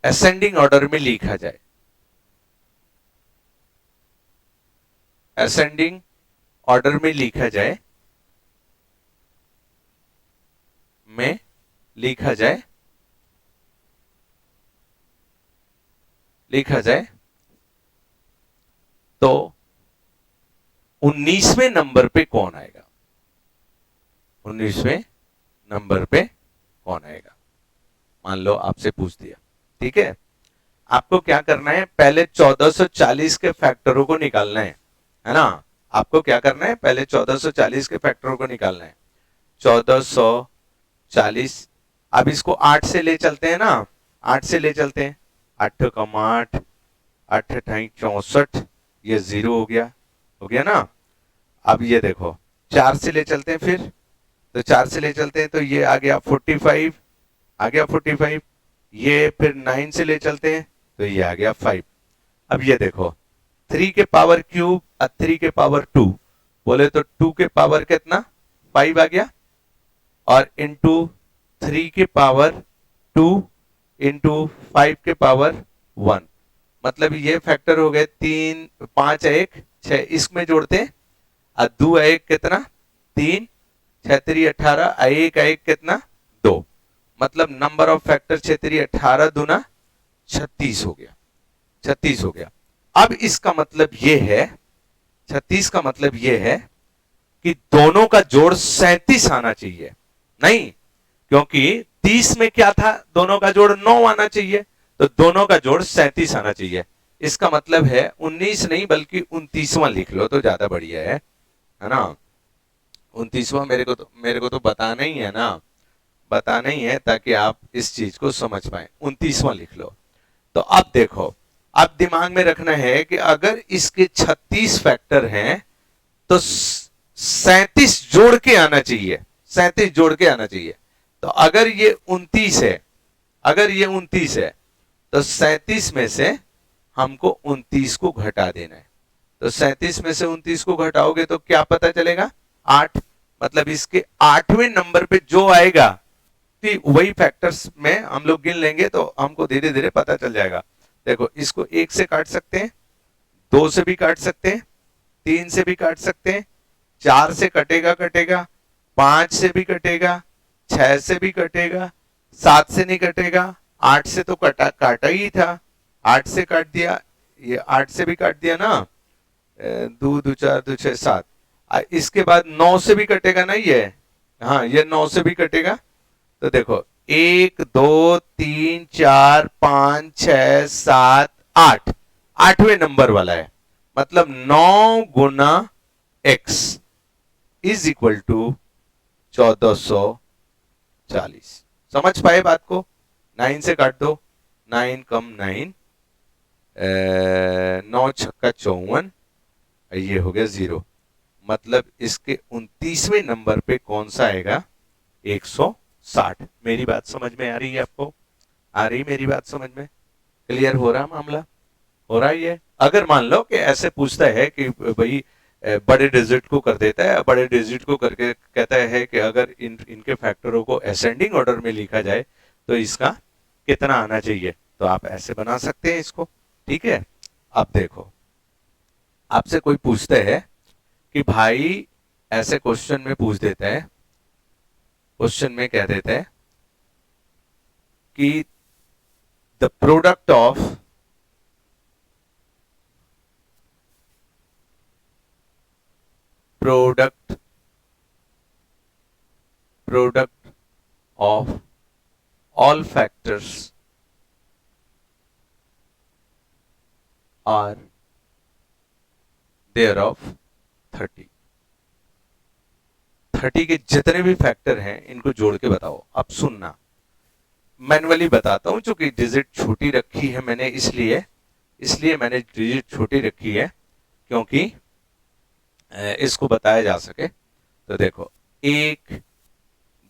असेंडिंग ऑर्डर में लिखा जाए, असेंडिंग ऑर्डर में लिखा जाए, तो 19वें नंबर पे कौन आएगा, 19वें नंबर पे कौन आएगा। मान लो आपसे पूछ दिया, ठीक है। आपको क्या करना है, पहले 1440 के फैक्टरों को निकालना है ना। आपको क्या करना है, पहले 1440 के फैक्टरों को निकालना है। 1440, अब इसको 8 से ले चलते हैं ना, 8 से ले चलते हैं। 8 कम 8, 8 ठाई 64, ये 0 हो गया ना। अब ये देखो 4 से ले चलते हैं फिर, तो 4 से ले चलते हैं तो ये आ गया 45, आ गया 45। ये फिर 9 से ले चलते हैं तो ये आ गया 5। अब ये देखो 3 के पावर क्यूब और 3 के पावर 2, बोले तो 2 के पावर कितना 5 आ गया, और इंटू 3 के पावर 2 इंटू 5 के पावर 1। मतलब ये फैक्टर हो गए 3 5 1 6, इसमें जोड़ते हैं। दो एक कितना 3, 6 3 18, एक एक कितना 2। मतलब नंबर ऑफ फैक्टर 6 3 18 दूना 36 हो गया, 36 हो गया। अब इसका मतलब यह है, 36 का मतलब यह है कि दोनों का जोड़ 37 आना चाहिए। नहीं, क्योंकि 30 में क्या था, दोनों का जोड़ 9 आना चाहिए, तो दोनों का जोड़ 37 आना चाहिए। इसका मतलब है 19 नहीं बल्कि 29वां लिख लो तो ज्यादा बढ़िया है ना। 29वां मेरे को तो बताना ही है ना, बताना ही है ताकि आप इस चीज को समझ पाए। 29वां लिख लो। तो अब देखो, अब दिमाग में रखना है कि अगर इसके 36 फैक्टर हैं तो 37 जोड़ के आना चाहिए, 37 जोड़ के आना चाहिए। तो अगर ये 29 है, अगर ये 29 है तो 37 में से हमको 29 को घटा देना है। तो 37 में से 29 को घटाओगे तो क्या पता चलेगा 8। मतलब इसके 8वें नंबर पे जो आएगा वही फैक्टर्स में हम लोग गिन लेंगे तो हमको धीरे धीरे पता चल जाएगा। देखो इसको 1 से काट सकते हैं, 2 से भी काट सकते हैं, 3 से भी काट सकते हैं, 4 से कटेगा कटेगा, 5 से भी कटेगा, 6 से भी कटेगा, 7 से नहीं कटेगा, 8 से तो काटा ही था, 8 से काट दिया, ये 8 से भी काट दिया ना, 2 2 4 2 6 7। इसके बाद 9 से भी कटेगा ना ये, हाँ ये 9 से भी कटेगा। तो देखो 1 2 3 4 5 6 7 8, 8वें नंबर वाला है, मतलब 9 गुना x इज इक्वल टू 1440। समझ पाए बात को? 9 से काट दो, 9 कम 9, 9 छक्का 54, ये हो गया 0। मतलब इसके 29वें नंबर पे कौन सा आएगा? 160। मेरी बात समझ में आ रही है आपको? आ रही मेरी बात समझ में? क्लियर हो रहा मामला? हो रहा ही है। अगर मान लो कि ऐसे पूछता है कि भाई बड़े डिजिट को कर देता है, बड़े डिजिट को करके कहता है कि अगर इनके फैक्टरों को असेंडिंग ऑर्डर में लिखा जाए तो इसका कितना आना चाहिए, तो आप ऐसे बना सकते हैं इसको। ठीक है, अब देखो आपसे कोई पूछता है कि भाई, ऐसे क्वेश्चन में पूछ देता है, क्वेश्चन में कह देता है कि the product of product of all factors are thereof 30। 30 के जितने भी फैक्टर हैं इनको जोड़ के बताओ। अब सुनना, मैनुअली बताता हूं, चूंकि डिजिट छोटी रखी है मैंने, इसलिए मैंने डिजिट छोटी रखी है क्योंकि इसको बताया जा सके। तो देखो 1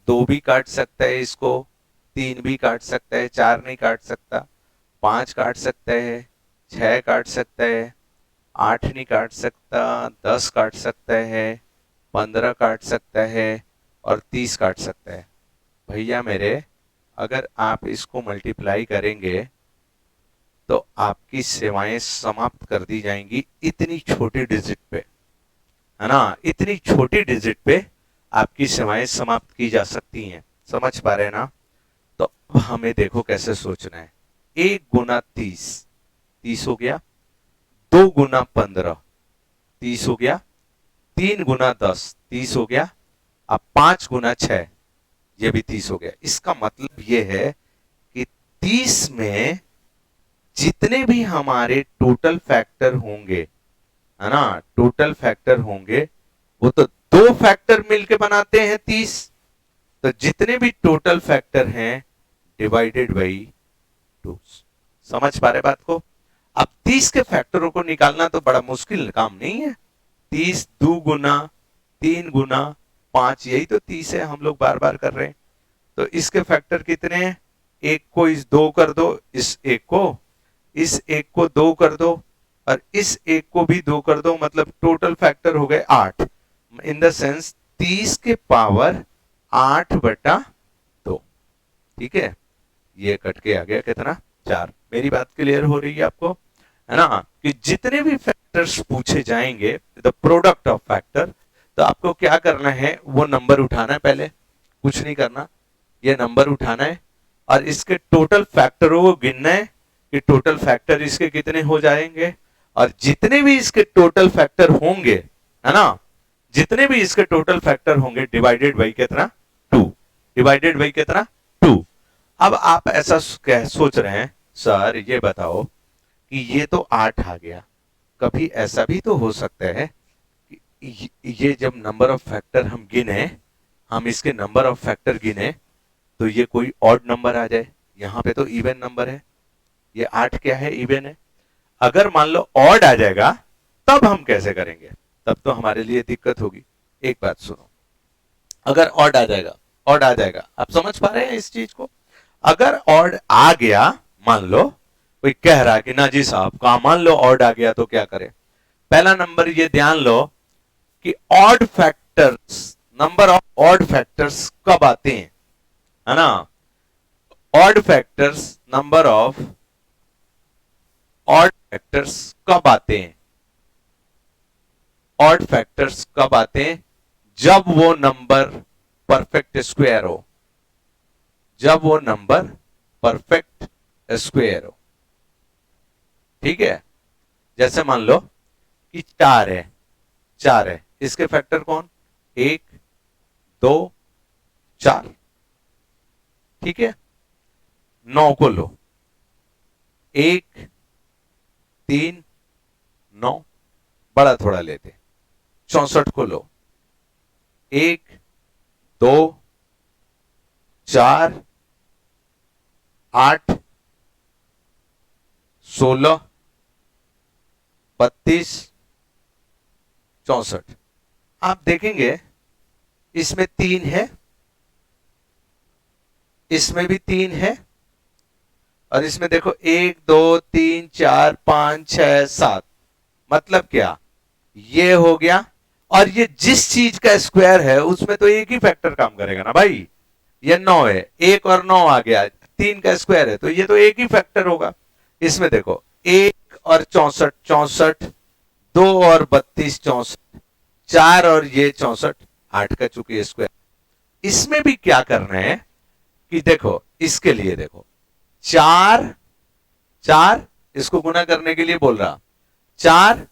2 भी काट सकता है इसको, 3 भी काट सकता है, 4 नहीं काट सकता, 5 काट सकता है, 6 काट सकता है, 8 नहीं काट सकता, 10 काट सकता है, 15 काट सकता है और 30 काट सकता है। भैया मेरे, अगर आप इसको मल्टीप्लाई करेंगे तो आपकी सेवाएं समाप्त कर दी जाएंगी इतनी छोटी डिजिट पे, है ना? इतनी छोटी डिजिट पे आपकी सेवाएं समाप्त की जा सकती हैं। समझ पा रहे हैं ना? तो अब हमें देखो कैसे सोचना है। 1 गुना 30, 30 हो गया। 2 गुना 15, 30 हो गया। 3 गुना 10, 30 हो गया। अब 5 गुना 6, ये भी 30 हो गया। इसका मतलब ये है कि 30 में जितने भी हमारे टोटल फैक्टर होंगे, है ना, टोटल फैक्टर होंगे, वो तो 2 फैक्टर मिलके बनाते हैं 30। तो जितने भी टोटल फैक्टर हैं डिवाइडेड बाई 2। समझ पा रहे बात को? अब 30 के फैक्टरों को निकालना तो बड़ा मुश्किल काम नहीं है। 30 2 गुना 3 गुना 5, यही तो 30 है, हम लोग बार बार कर रहे हैं। तो इसके फैक्टर कितने हैं? एक को इस 2 कर दो, इस एक को 2 कर दो और इस एक को भी 2 कर दो, मतलब टोटल फैक्टर हो गए 8। इन द सेंस 30 के पावर 8/2। ठीक है, ये कट के आ गया कितना? 4। मेरी बात क्लियर हो रही है आपको, है ना? कि जितने भी फैक्टर्स पूछे जाएंगे, द प्रोडक्ट ऑफ फैक्टर, तो आपको क्या करना है? वो नंबर उठाना है, पहले कुछ नहीं करना, ये नंबर उठाना है और इसके टोटल फैक्टरों को गिनना है कि टोटल फैक्टर इसके कितने हो जाएंगे। और जितने भी इसके टोटल फैक्टर होंगे, है ना, जितने भी इसके टोटल फैक्टर होंगे डिवाइडेड बाई कितना? 2। डिवाइडेड बाई कितना? 2। अब आप ऐसा सोच रहे हैं, सर ये बताओ कि ये तो 8 आ गया, कभी ऐसा भी तो हो सकता है कि ये जब नंबर ऑफ फैक्टर हम गिने, हम इसके नंबर ऑफ फैक्टर गिने तो ये कोई ऑड नंबर आ जाए। यहां पे तो इवन नंबर है, ये 8 क्या है? इवन है। अगर मान लो ऑड आ जाएगा तब हम कैसे करेंगे? तब तो हमारे लिए दिक्कत होगी। एक बात सुनो, अगर ऑड आ जाएगा, ऑड आ जाएगा, आप समझ पा रहे हैं इस चीज को? अगर ऑड आ गया, मान लो कोई कह रहा है कि ना जी साहब, कहा मान लो ऑड आ गया तो क्या करें? पहला नंबर ये ध्यान लो कि odd factors, number of odd factors कब आते हैं, है ना। Odd factors, number of odd factors कब आते हैं? ऑड फैक्टर्स कब आते हैं? जब वो नंबर परफेक्ट स्क्वायर हो, जब वो नंबर परफेक्ट स्क्वायर हो। ठीक है, जैसे मान लो कि 4 है, 4 है, इसके फैक्टर कौन? 1, 2, 4। ठीक है, 9 को लो, 1, 3, 9, बड़ा थोड़ा लेते, 64 को लो, 1, 2, 4, 8, 16, 32, 64। आप देखेंगे इसमें 3 है, इसमें भी 3 है, और इसमें देखो 1, 2, 3, 4, 5, 6, 7। मतलब क्या? ये हो गया, और ये जिस चीज का स्क्वायर है उसमें तो एक ही फैक्टर काम करेगा ना भाई। ये 9 है, 1 और 9 आ गया, 3 का स्क्वायर है, तो ये तो एक ही फैक्टर होगा। इसमें देखो 1 और 64, 64, 2 और 32, 64, 4 और ये 64, 8 का चूंकि स्क्वायर। इसमें भी क्या करना है कि देखो, इसके लिए देखो 4, 4, इसको गुना करने के लिए बोल रहा, 4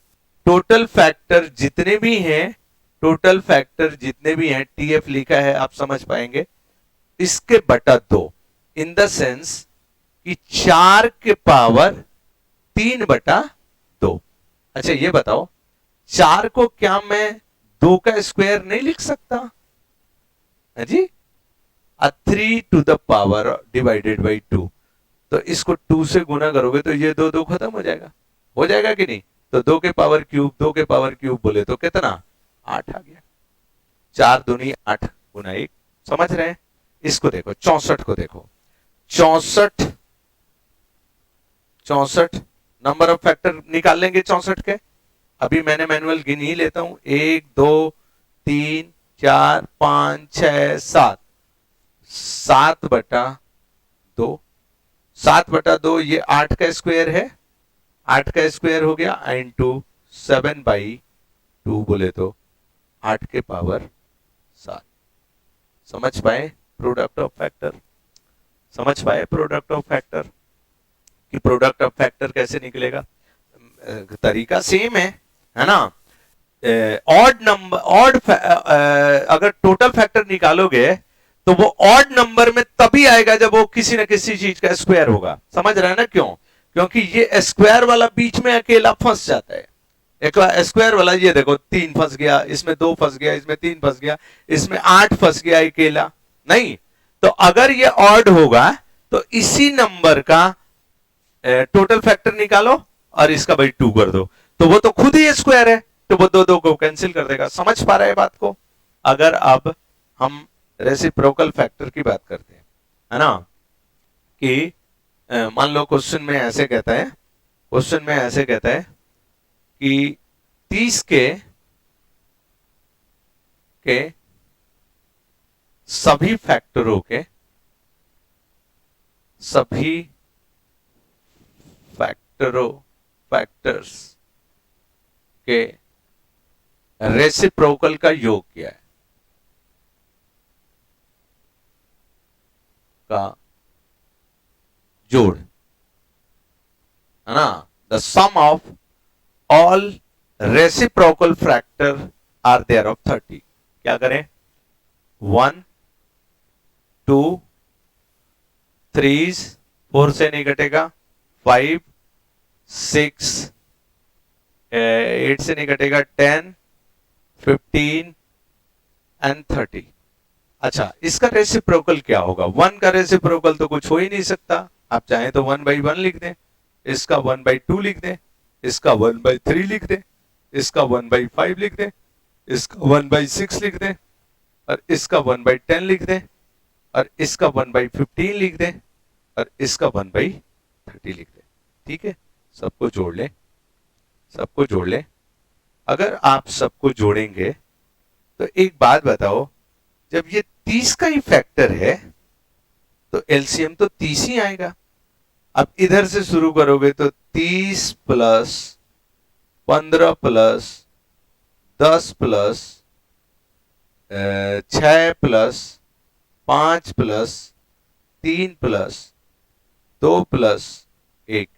टोटल फैक्टर जितने भी हैं, टोटल फैक्टर जितने भी हैं, टीएफ लिखा है आप समझ पाएंगे, इसके बटा 2, इन द सेंस कि 4 के पावर 3 बटा 2। अच्छा ये बताओ, 4 को क्या मैं 2 का स्क्वायर नहीं लिख सकता? है जी, 3 to the power divided by 2। तो इसको 2 से गुना करोगे तो ये 2 2 खत्म हो जाएगा कि नहीं? तो 2 के पावर क्यूब, 2 के पावर क्यूब बोले तो कितना? 8 आ गया। 4 दूनी 8 गुना 1, समझ रहे हैं? इसको देखो, 64 को देखो, 64, 64 नंबर ऑफ फैक्टर निकाल लेंगे 64 के। अभी मैंने मैनुअल गिन ही लेता हूं, 1, 2, 3, 4, 5, 6, 7, 7 बटा 2, 7 बटा 2, ये 8 का स्क्वायर है, 8 का स्क्वायर हो गया, इंटू 7/2 बोले तो 8 के पावर 7। समझ पाए प्रोडक्ट ऑफ फैक्टर? समझ पाए प्रोडक्ट ऑफ फैक्टर कि प्रोडक्ट ऑफ फैक्टर कैसे निकलेगा? तरीका सेम है ना। ऑड नंबर, अगर टोटल फैक्टर निकालोगे तो वो ऑड नंबर में तभी आएगा जब वो किसी न किसी चीज का स्क्वायर होगा। समझ रहे हैं ना? क्यों? क्योंकि ये स्क्वायर वाला बीच में अकेला फंस जाता है। एक स्क्वायर वाला, ये देखो 3 फंस गया, इसमें 2 फंस गया, इसमें 3 फंस गया, इसमें 8 फंस गया अकेला नहीं। तो अगर ये ऑड होगा तो इसी नंबर का टोटल फैक्टर निकालो और इसका भाई 2 कर दो, तो वो तो खुद ही स्क्वायर है, तो वो 2 2 को कैंसिल कर देगा। समझ पा रहे हैं बात को? अगर अब हम रेसिप्रोकल फैक्टर की बात करते हैं, है ना, कि मान लो क्वेश्चन में ऐसे कहता है, क्वेश्चन में ऐसे कहता है कि 30 के सभी फैक्टरों के, सभी फैक्टर्स के रेसिप्रोकल का योग क्या है? का जोड़, है ना। The sum of all reciprocal factor are there of 30। क्या करें? 1, 2, 3, 4 से नहीं घटेगा, 5, 6, 8 से नहीं घटेगा, 10, 15 एंड 30। अच्छा, इसका रेसिप्रोकल क्या होगा? 1 का रेसिप्रोकल तो कुछ हो ही नहीं सकता। आप चाहें तो 1/1 लिख दें, इसका 1/2 लिख दें, इसका 1/3 लिख दें, इसका 1/5 लिख दें, इसका 1/6 लिख दें, और इसका 1/10 लिख दें, और इसका 1/15 लिख दें, और इसका 1/30 लिख दें। ठीक है, सबको जोड़ लें, सबको जोड़ लें। अगर आप सबको जोड़ेंगे तो एक बात बताओ, जब ये 30 का ही फैक्टर है तो एलसीएम तो 30 ही आएगा। अब इधर से शुरू करोगे तो 30 plus 15 plus 10 plus 6 plus 5 plus 3 plus 2 plus 1।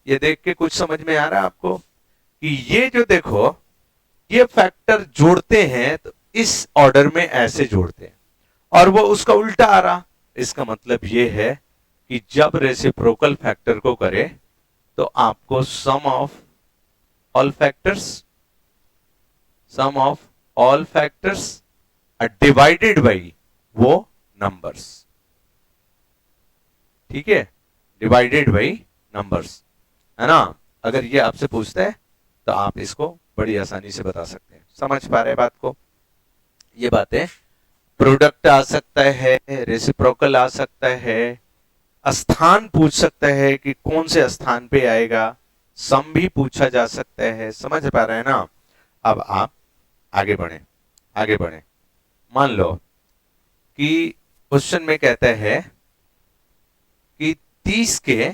ये देख के कुछ समझ में आ रहा है आपको कि ये जो देखो ये फैक्टर जोड़ते हैं तो इस ऑर्डर में ऐसे जोड़ते हैं, और वो उसका उल्टा आ रहा। इसका मतलब ये है कि जब रेसिप्रोकल फैक्टर को करे तो आपको sum of all factors divided by वो नंबर्स। ठीक है, डिवाइडेड बाई नंबर्स, है ना। अगर ये आपसे पूछता है तो आप इसको बड़ी आसानी से बता सकते हैं। समझ पा रहे हैं बात को? ये बातें प्रोडक्ट आ सकता है, रेसिप्रोकल आ सकता है, स्थान पूछ सकता है कि कौन से स्थान पे आएगा, सम भी पूछा जा सकता है। समझ पा रहे हैं ना। अब आप आगे बढ़े, आगे बढ़े। मान लो कि क्वेश्चन में कहता है कि 30 के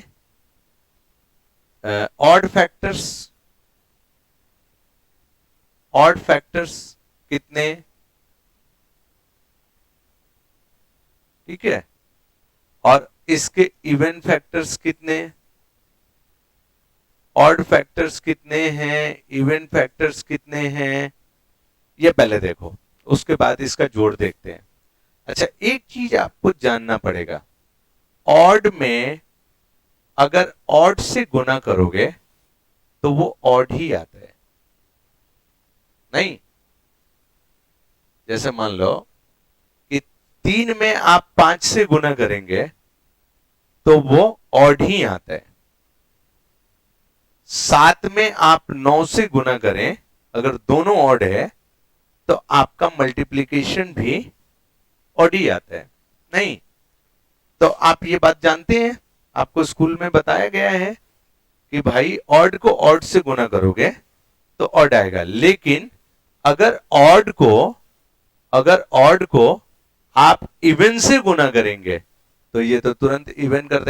ऑड फैक्टर्स कितने? ठीक है, और इसके इवन फैक्टर्स कितने? ऑड फैक्टर्स कितने हैं, इवन फैक्टर्स कितने हैं, ये पहले देखो, उसके बाद इसका जोड़ देखते हैं। अच्छा, एक चीज आपको जानना पड़ेगा, ऑड में अगर ऑड से गुना करोगे तो वो ऑड ही आता है। नहीं, जैसे मान लो कि 3 में आप 5 से गुना करेंगे तो वो ऑड ही आता है। 7 में आप 9 से गुना करें, अगर दोनों ऑड है तो आपका मल्टीप्लीकेशन भी ऑड ही आता है। नहीं, तो आप ये बात जानते हैं, आपको स्कूल में बताया गया है कि भाई ऑड को ऑड से गुना करोगे तो ऑड आएगा, लेकिन अगर ऑड को आप इवन से गुना करेंगे तो ये तो तुरंत इवन कर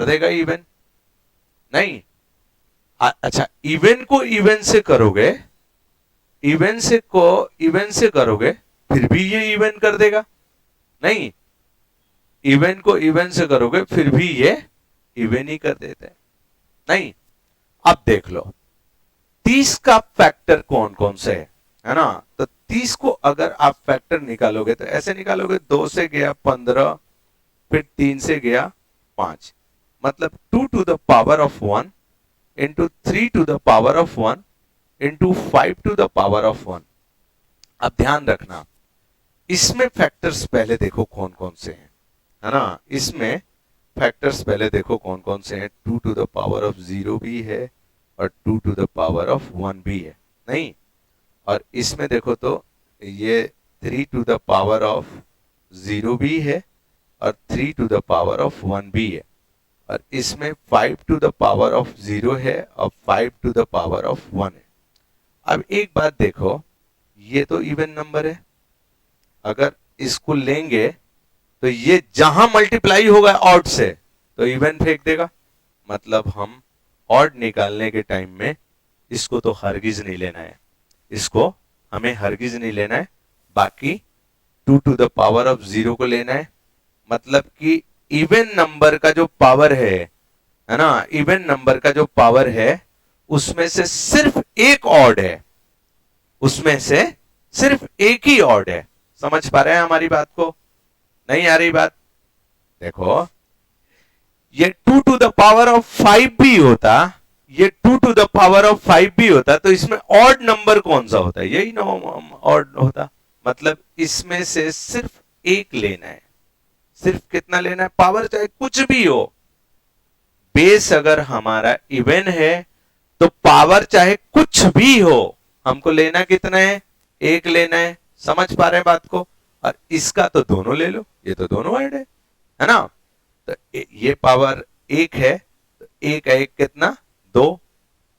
देगा इवन। नहीं, अच्छा, इवन को इवन से करोगे, इवन से करोगे फिर भी ये इवन कर देगा। नहीं, इवन को इवन से करोगे फिर भी ये इवन ही कर देते हैं। नहीं, अब देख लो 30 का फैक्टर कौन कौन से है ना। तो 30 को अगर आप फैक्टर निकालोगे तो ऐसे निकालोगे, 2 से गया 15, फिर 3 से गया 5, मतलब 2 to the power of 1 into 3 to the power of 1 into 5 to the power of 1। अब ध्यान रखना, इसमें फैक्टर्स पहले देखो कौन कौन से हैं, है ना। इसमें फैक्टर्स पहले देखो कौन कौन से हैं। 2 to the power of 0 भी है और 2 to the power of 1 भी है। नहीं, और इसमें देखो तो ये 3 to the power of 0 भी है और 3 to the power of 1 भी है, और इसमें 5 to the power of 0 है और 5 to the power of 1 है। अब एक बात देखो, ये तो इवन नंबर है, अगर इसको लेंगे तो ये जहां मल्टीप्लाई होगा ऑड से तो इवन फेंक देगा। मतलब हम ऑड निकालने के टाइम में इसको तो हरगिज नहीं लेना है, इसको हमें हरगिज नहीं लेना है, बाकी 2 to the power of 0 को लेना है। मतलब कि इवन नंबर का जो पावर है ना, इवन नंबर का जो पावर है उसमें से सिर्फ एक ऑड है, उसमें से सिर्फ एक ही ऑड है। समझ पा रहे हैं हमारी बात को? नहीं आ रही बात? देखो, ये 2 to the power of 5 भी होता, ये 2 to the power of 5 भी होता तो इसमें ऑड नंबर कौन सा होता? यही ना ऑड होता। मतलब इसमें से सिर्फ एक लेना है। सिर्फ कितना लेना है? पावर चाहे कुछ भी हो, बेस अगर हमारा इवन है तो पावर चाहे कुछ भी हो, हमको लेना कितना है? एक लेना है। समझ पा रहे हैं बात को? और इसका तो दोनों ले लो, ये तो दोनों ऐड है ना। तो ये पावर एक है तो एक है एक कितना? 2,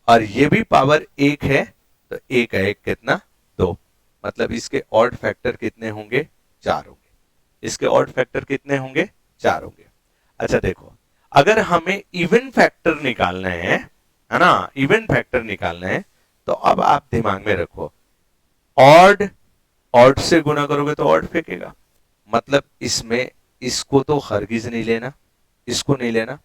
और ये भी पावर एक है तो एक है एक कितना? 2। मतलब इसके ऑड फैक्टर कितने होंगे? 4 होंगे। इसके ऑड फैक्टर कितने होंगे? 4 होंगे। अच्छा देखो, अगर हमें इवन फैक्टर निकालना है ना, इवन फैक्टर निकालना है, तो अब आप दिमाग में रखो, ऑड ऑड से गुना करोगे तो ऑड फेंकेगा, मतलब इसमें इसको तो हरगिज नहीं लेना, इसको नहीं लेना,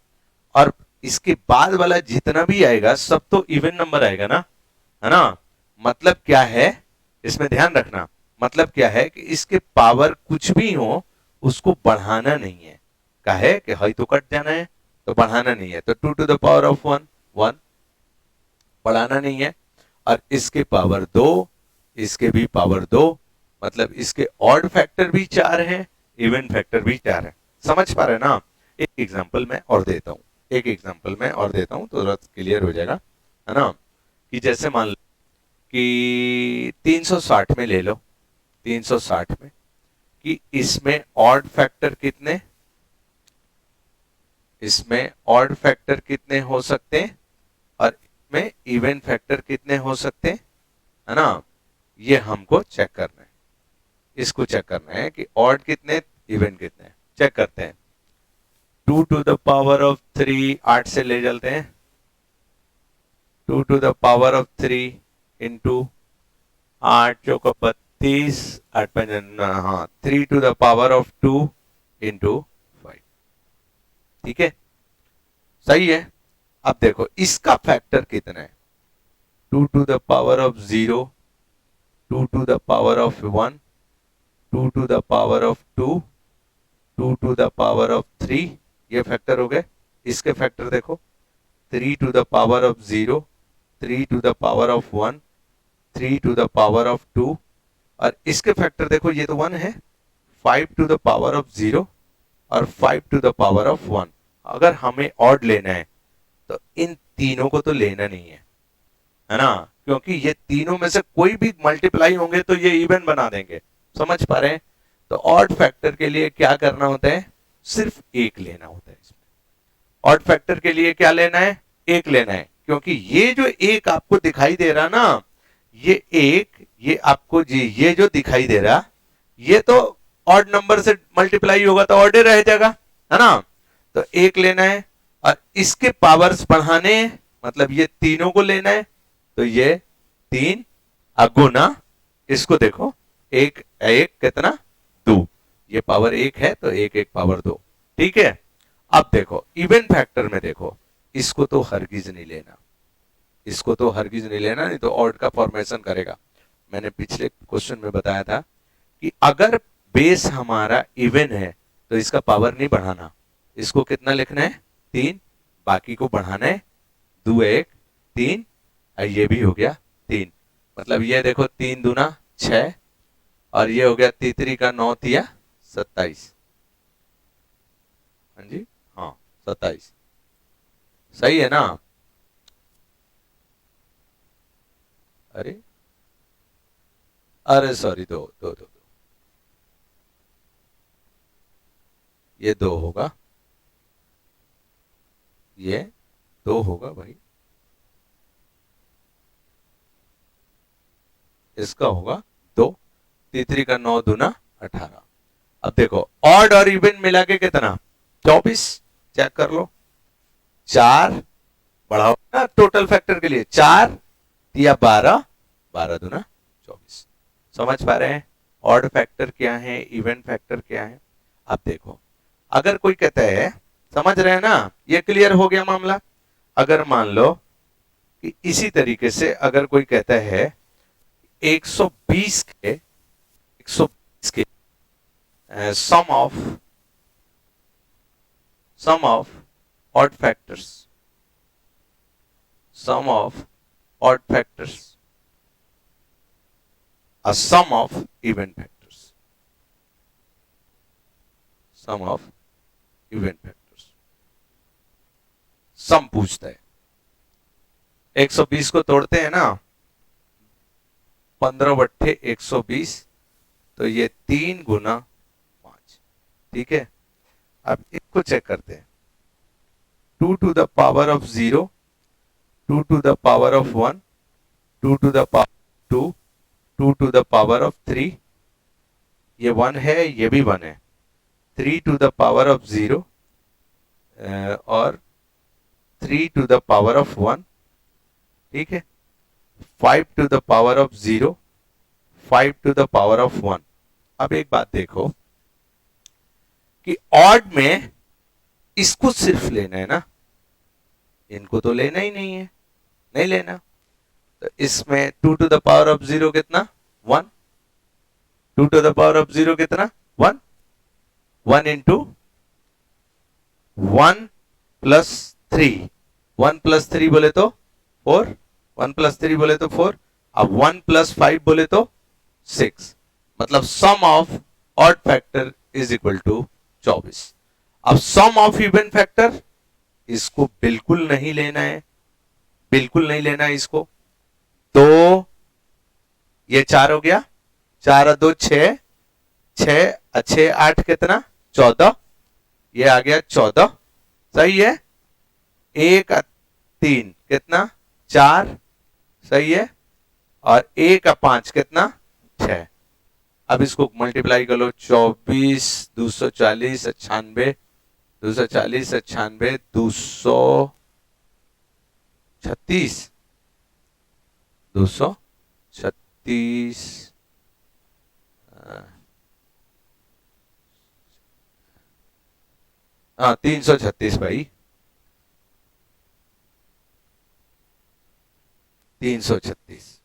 और इसके बाद वाला जितना भी आएगा सब तो इवन नंबर आएगा ना, है ना। मतलब क्या है, इसमें ध्यान रखना, मतलब क्या है कि इसके पावर कुछ भी हो उसको बढ़ाना नहीं है, क्या है कि हाई तो कट जाना है, तो बढ़ाना नहीं है, तो 2 to the power of 1 1 बढ़ाना नहीं है, और इसके पावर 2, इसके भी पावर 2, मतलब इसके ऑड फैक्टर भी 4 है, इवन फैक्टर भी 4 है। समझ पा रहे ना। एक एग्जांपल मैं और देता हूं, एक एग्जांपल मैं और देता हूं तो क्लियर हो जाएगा, है ना। कि जैसे मान लो कि 360 में ले लो, 360 में कि इसमें ऑड फैक्टर कितने, इसमें ऑड फैक्टर कितने हो सकते हैं और इसमें इवन फैक्टर कितने हो सकते हैं, है ना। ये हमको चेक करना है, इसको चेक करना है कि ऑड कितने इवन कितने, चेक करते हैं। 2 to the power of 3, 8 से ले चलते हैं, 2 to the power of 3 into 8 चौको 32, 8 5 हाँ 3 to the power of 2 into 5, ठीक है, सही है। अब देखो इसका फैक्टर कितना है, 2 to the power of 0, 2 to the power of 1, 2 to the power of 2, 2 to the power of 3, ये फैक्टर हो गए। इसके फैक्टर देखो, 3 to the power of 0, 3 to the power of 1, 3 to the power of 2, और इसके factor देखो ये तो 1 है, 5 to the power of 0 और 5 to the power of 1। अगर हमें ऑड लेना है तो इन तीनों को तो लेना नहीं है ना, क्योंकि ये तीनों में से कोई भी मल्टीप्लाई होंगे तो ये इवन बना देंगे। समझ पा रहे हैं। तो ऑड फैक्टर के लिए क्या करना होता है, सिर्फ एक लेना होता है। इसमें ऑड फैक्टर के लिए क्या लेना है, एक लेना है, क्योंकि ये जो एक आपको दिखाई दे रहा ना, ये एक, ये आपको जी ये जो दिखाई दे रहा, ये तो ऑड नंबर से मल्टीप्लाई होगा तो ऑड रह जाएगा, है ना। तो एक लेना है और इसके पावर्स बढ़ाने हैं, मतलब ये तीनों को लेना है, तो ये 3 अगुना, इसको देखो एक एक कितना 2, ये पावर 1 है तो एक एक पावर 2, ठीक है। अब देखो इवन फैक्टर में देखो, इसको तो हरगिज नहीं लेना, इसको तो हरगिज नहीं लेना, नहीं तो ऑड का फॉर्मेशन करेगा। मैंने पिछले क्वेश्चन में बताया था कि अगर बेस हमारा इवन है तो इसका पावर नहीं बढ़ाना, इसको कितना लिखना है 3, बाकी को बढ़ाना है 2 1 3, ये भी हो गया 3, मतलब ये देखो 3 दूना 6 और ये हो गया तीसरी का 9 तिया 27, हाँ जी हाँ 27, सही है ना। अरे अरे सॉरी, दो दो दो, ये 2 होगा, ये 2 होगा भाई, इसका होगा 2, तीसरी का 9 दूना 18। अब देखो ऑड और इवन मिला के कितना 24, चेक कर लो, 4 बढ़ाओ ना टोटल फैक्टर के लिए, 4 या 12, 12 दूना 24। समझ पा रहे हैं ऑड फैक्टर क्या है, इवन फैक्टर क्या है। अब देखो अगर कोई कहता है, समझ रहे हैं ना, ये क्लियर हो गया मामला। अगर मान लो कि इसी तरीके से अगर कोई कहता है 120 के 120 के sum of odd factors, sum of odd factors, a sum of even factors, sum of even factors, सम पूछता है। 120 को तोड़ते हैं ना, 15 बट्ठे 120, तो ये 3 गुना 5, ठीक है। अब इसको चेक करते हैं, 2 to the power of 0, 2 to the power of 1, 2 to the power of 2, 2 to the power of 3, ये 1 है, ये भी 1 है, 3 टू द पावर ऑफ 0 और 3 टू द पावर ऑफ 1, ठीक है, 5 to the power of 0, 5 to the power of 1। अब एक बात देखो कि ऑड में इसको सिर्फ लेना है ना, इनको तो लेना ही नहीं है, नहीं लेना। तो इसमें 2 टू द पावर ऑफ 0 कितना, 1, 2 टू द पावर ऑफ 0 कितना, 1, 1 इंटू 1 प्लस 3, 1 प्लस 3 बोले तो 4, 1 प्लस 3 बोले तो 4, अब 1 प्लस 5 बोले तो 6, मतलब sum of odd factor is equal to 24। अब सम ऑफ इवन फैक्टर, इसको बिल्कुल नहीं लेना है, बिल्कुल नहीं लेना है इसको। तो ये 4 हो गया, 4 और 2 6, 6 6 8 कितना, 14, ये आ गया 14, सही है। 1 3 कितना, 4, सही है। और 1 5 कितना, 6। अब इसको मल्टीप्लाई कर लो, 24 240 96, 240 96 236, 236, हाँ 336 भाई, 336,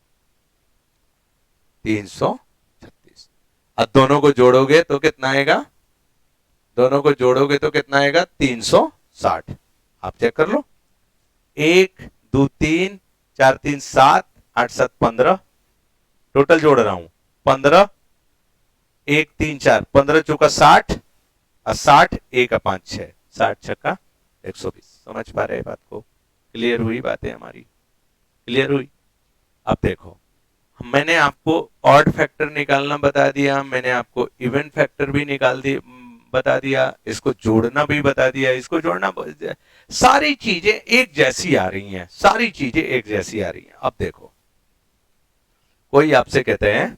336। अब दोनों को जोड़ोगे तो कितना आएगा, दोनों को जोड़ोगे तो कितना आएगा, 360। आप चेक कर लो, 1 2 3 4 3 7 8 7 15, टोटल जोड़ रहा हूं 15, 1 3 4 15 चौका 60 और 60 1 5 6, 60 छक्का 120। समझ पा रहे बात को, क्लियर हुई बातें हमारी, क्लियर हुई। अब देखो, मैंने आपको ऑड फैक्टर निकालना बता दिया, मैंने आपको इवन फैक्टर भी निकाल दी बता दिया, इसको जोड़ना भी बता दिया, इसको जोड़ना, सारी चीजें एक जैसी आ रही हैं, सारी चीजें एक जैसी आ रही हैं। अब देखो, कोई आपसे कहते हैं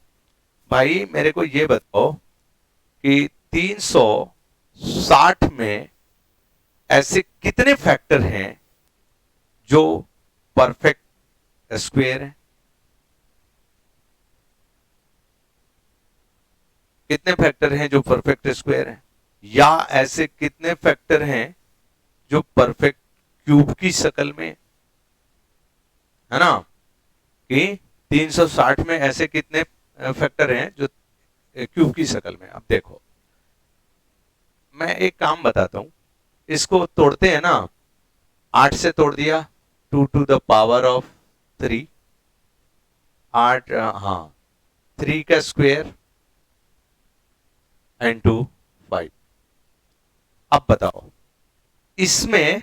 भाई मेरे को ये बताओ कि 360 में ऐसे कितने फैक्टर हैं जो परफेक्ट स्क्वायर है, कितने फैक्टर हैं जो परफेक्ट स्क्वायर है, या ऐसे कितने फैक्टर हैं जो परफेक्ट क्यूब की शक्ल में, है ना, कि 360 में ऐसे कितने फैक्टर हैं जो क्यूब की शक्ल में। अब देखो, मैं एक काम बताता हूं, इसको तोड़ते हैं ना, 8 से तोड़ दिया, 2 टू द पावर ऑफ 3, 8, हाँ 3 का स्क्वायर इंटू 5। अब बताओ इसमें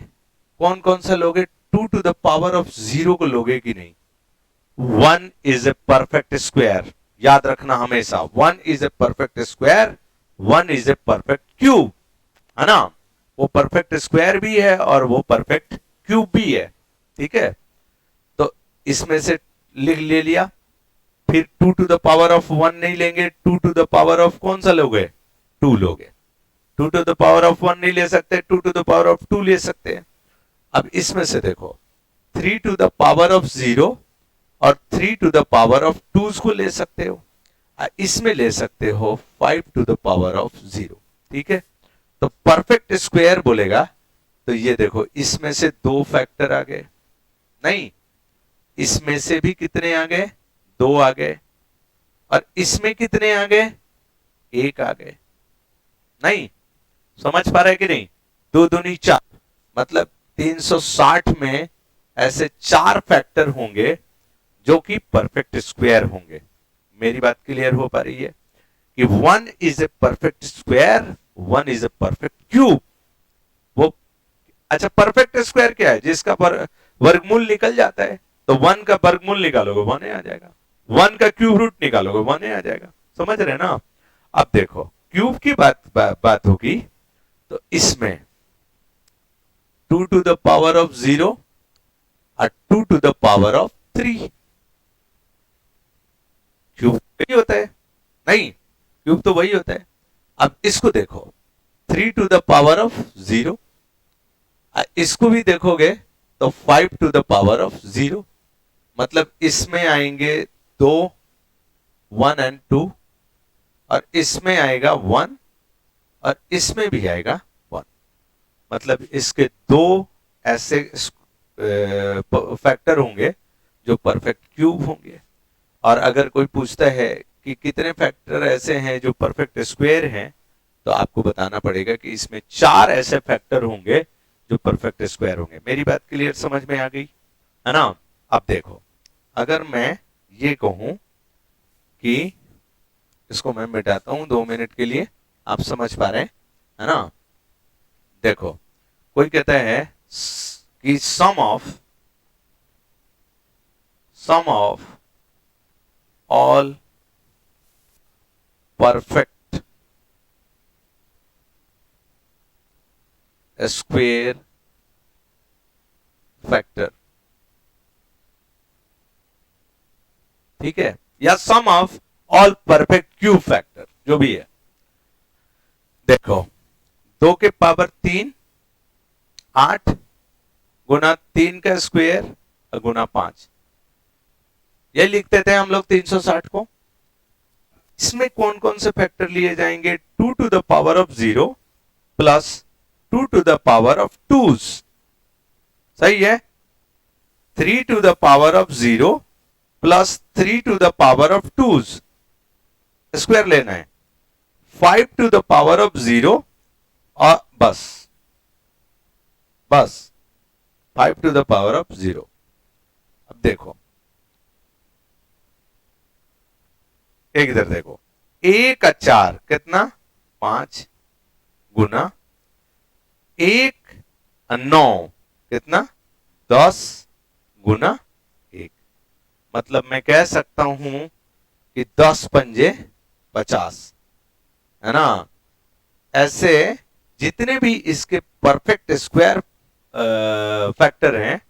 कौन कौन सा लोगे, 2 टू द पावर ऑफ 0 को लोगे कि नहीं। 1 इज ए परफेक्ट स्क्वायर, याद रखना हमेशा, 1 is a perfect square, 1 is a perfect cube, है ना, वो परफेक्ट स्क्वायर भी है और वो परफेक्ट क्यूब भी है, ठीक है। तो इसमें से लिख ले लिया, फिर 2 टू द पावर ऑफ 1 नहीं लेंगे, 2 टू द पावर ऑफ कौन सा लोगे, 2 लोगे, 2 टू द पावर ऑफ 1 नहीं ले सकते, 2 टू द पावर ऑफ 2 ले सकते हैं। अब इसमें से देखो, 3 टू द पावर ऑफ 0 और 3 टू द पावर ऑफ 2 को ले सकते हो, इसमें ले सकते हो 5 टू द पावर ऑफ 0, ठीक है। तो परफेक्ट स्क्वायर बोलेगा तो ये देखो, इसमें से 2 फैक्टर आ गए, नहीं इसमें से भी कितने आ गए, 2 आ गए, और इसमें कितने आ गए, 1 आ गए, नहीं समझ पा रहे कि नहीं, 2 दूनी 4, मतलब 360 में ऐसे 4 फैक्टर होंगे जो कि परफेक्ट स्क्वायर होंगे। मेरी बात क्लियर हो पा रही है कि 1 is a perfect square, 1 is a perfect cube. वो अच्छा, परफेक्ट स्क्वायर क्या है, जिसका वर्गमूल निकल जाता है, तो 1 का वर्गमूल निकालोगे 1 आ जाएगा, 1 का क्यूब रूट निकालोगे 1 आ जाएगा, समझ रहे ना। अब देखो क्यूब की बात होगी तो इसमें 2 टू द पावर ऑफ 0 और 2 to the power of 3, cube वही होता है, नहीं क्यूब तो वही होता है। अब इसको देखो, 3 टू द पावर ऑफ 0। इसको भी देखोगे तो 5 टू द पावर ऑफ 0, मतलब इसमें आएंगे 2, 1 एंड 2, और इसमें आएगा 1, और इसमें भी आएगा 1। मतलब इसके दो ऐसे फैक्टर होंगे जो परफेक्ट क्यूब होंगे। और अगर कोई पूछता है कि कितने फैक्टर ऐसे हैं जो परफेक्ट स्क्वायर हैं, तो आपको बताना पड़ेगा कि इसमें 4 ऐसे फैक्टर होंगे जो परफेक्ट स्क्वायर होंगे। मेरी बात क्लियर समझ में आ गई है ना? अब देखो, अगर मैं ये कहूं कि इसको मैं मिटाता हूं 2 मिनट के लिए, आप समझ पा रहे हैं है ना? देखो, कोई कहता है कि sum of all perfect square factor, ठीक है, या sum of all perfect cube factor, जो भी है। देखो, 2 के पावर 3 8 गुना 3 का स्क्वायर गुना 5, ये लिखते थे हम लोग 360 को। इसमें कौन कौन से फैक्टर लिए जाएंगे? 2 to the power of 0 plus 2 to the power of 2, सही है। 3 to the power of 0 plus 3 to the power of 2, square लेना है। 5 टू द पावर ऑफ 0, और बस 5 टू द पावर ऑफ 0। अब देखो, एक इधर देखो, 1 का 4 कितना? 5 गुना 1 9 कितना? 10 गुना 1। मतलब मैं कह सकता हूं कि 10 पंजे 50, है ना? ऐसे जितने भी इसके परफेक्ट स्क्वायर फैक्टर हैं,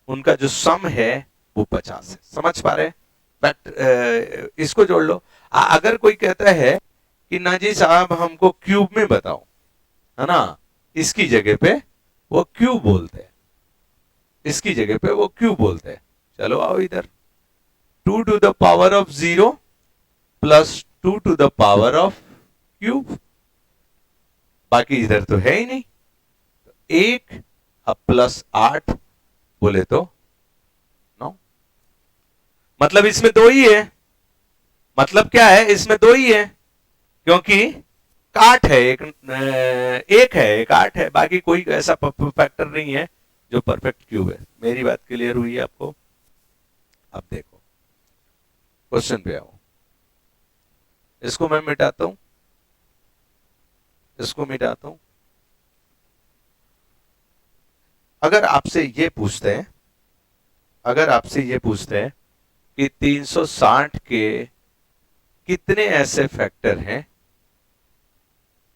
उनका जो सम है वो 50 है। समझ पा रहे? इसको जोड़ लो। अगर कोई कहता है कि ना जी साहब हमको क्यूब में बताओ, है ना, इसकी जगह पे वो क्यूब बोलते हैं, इसकी जगह पे वो क्यूब बोलते हैं। चलो आओ इधर, 2 to the power of 0 plus 2 to the power of cube, बाकी इधर तो है ही नहीं। 1 अब प्लस 8 बोले तो 9, मतलब इसमें 2 ही है। मतलब क्या है? इसमें 2 ही है, क्योंकि काट है, एक है, एक 8 है, बाकी कोई ऐसा फैक्टर नहीं है जो परफेक्ट क्यूब है। मेरी बात क्लियर हुई है आपको? अब देखो, क्वेश्चन पे आओ। इसको मैं मिटाता हूं, इसको मिटाता हूं। अगर आपसे ये पूछते हैं, अगर आपसे ये पूछते हैं कि 360 के कितने ऐसे फैक्टर हैं,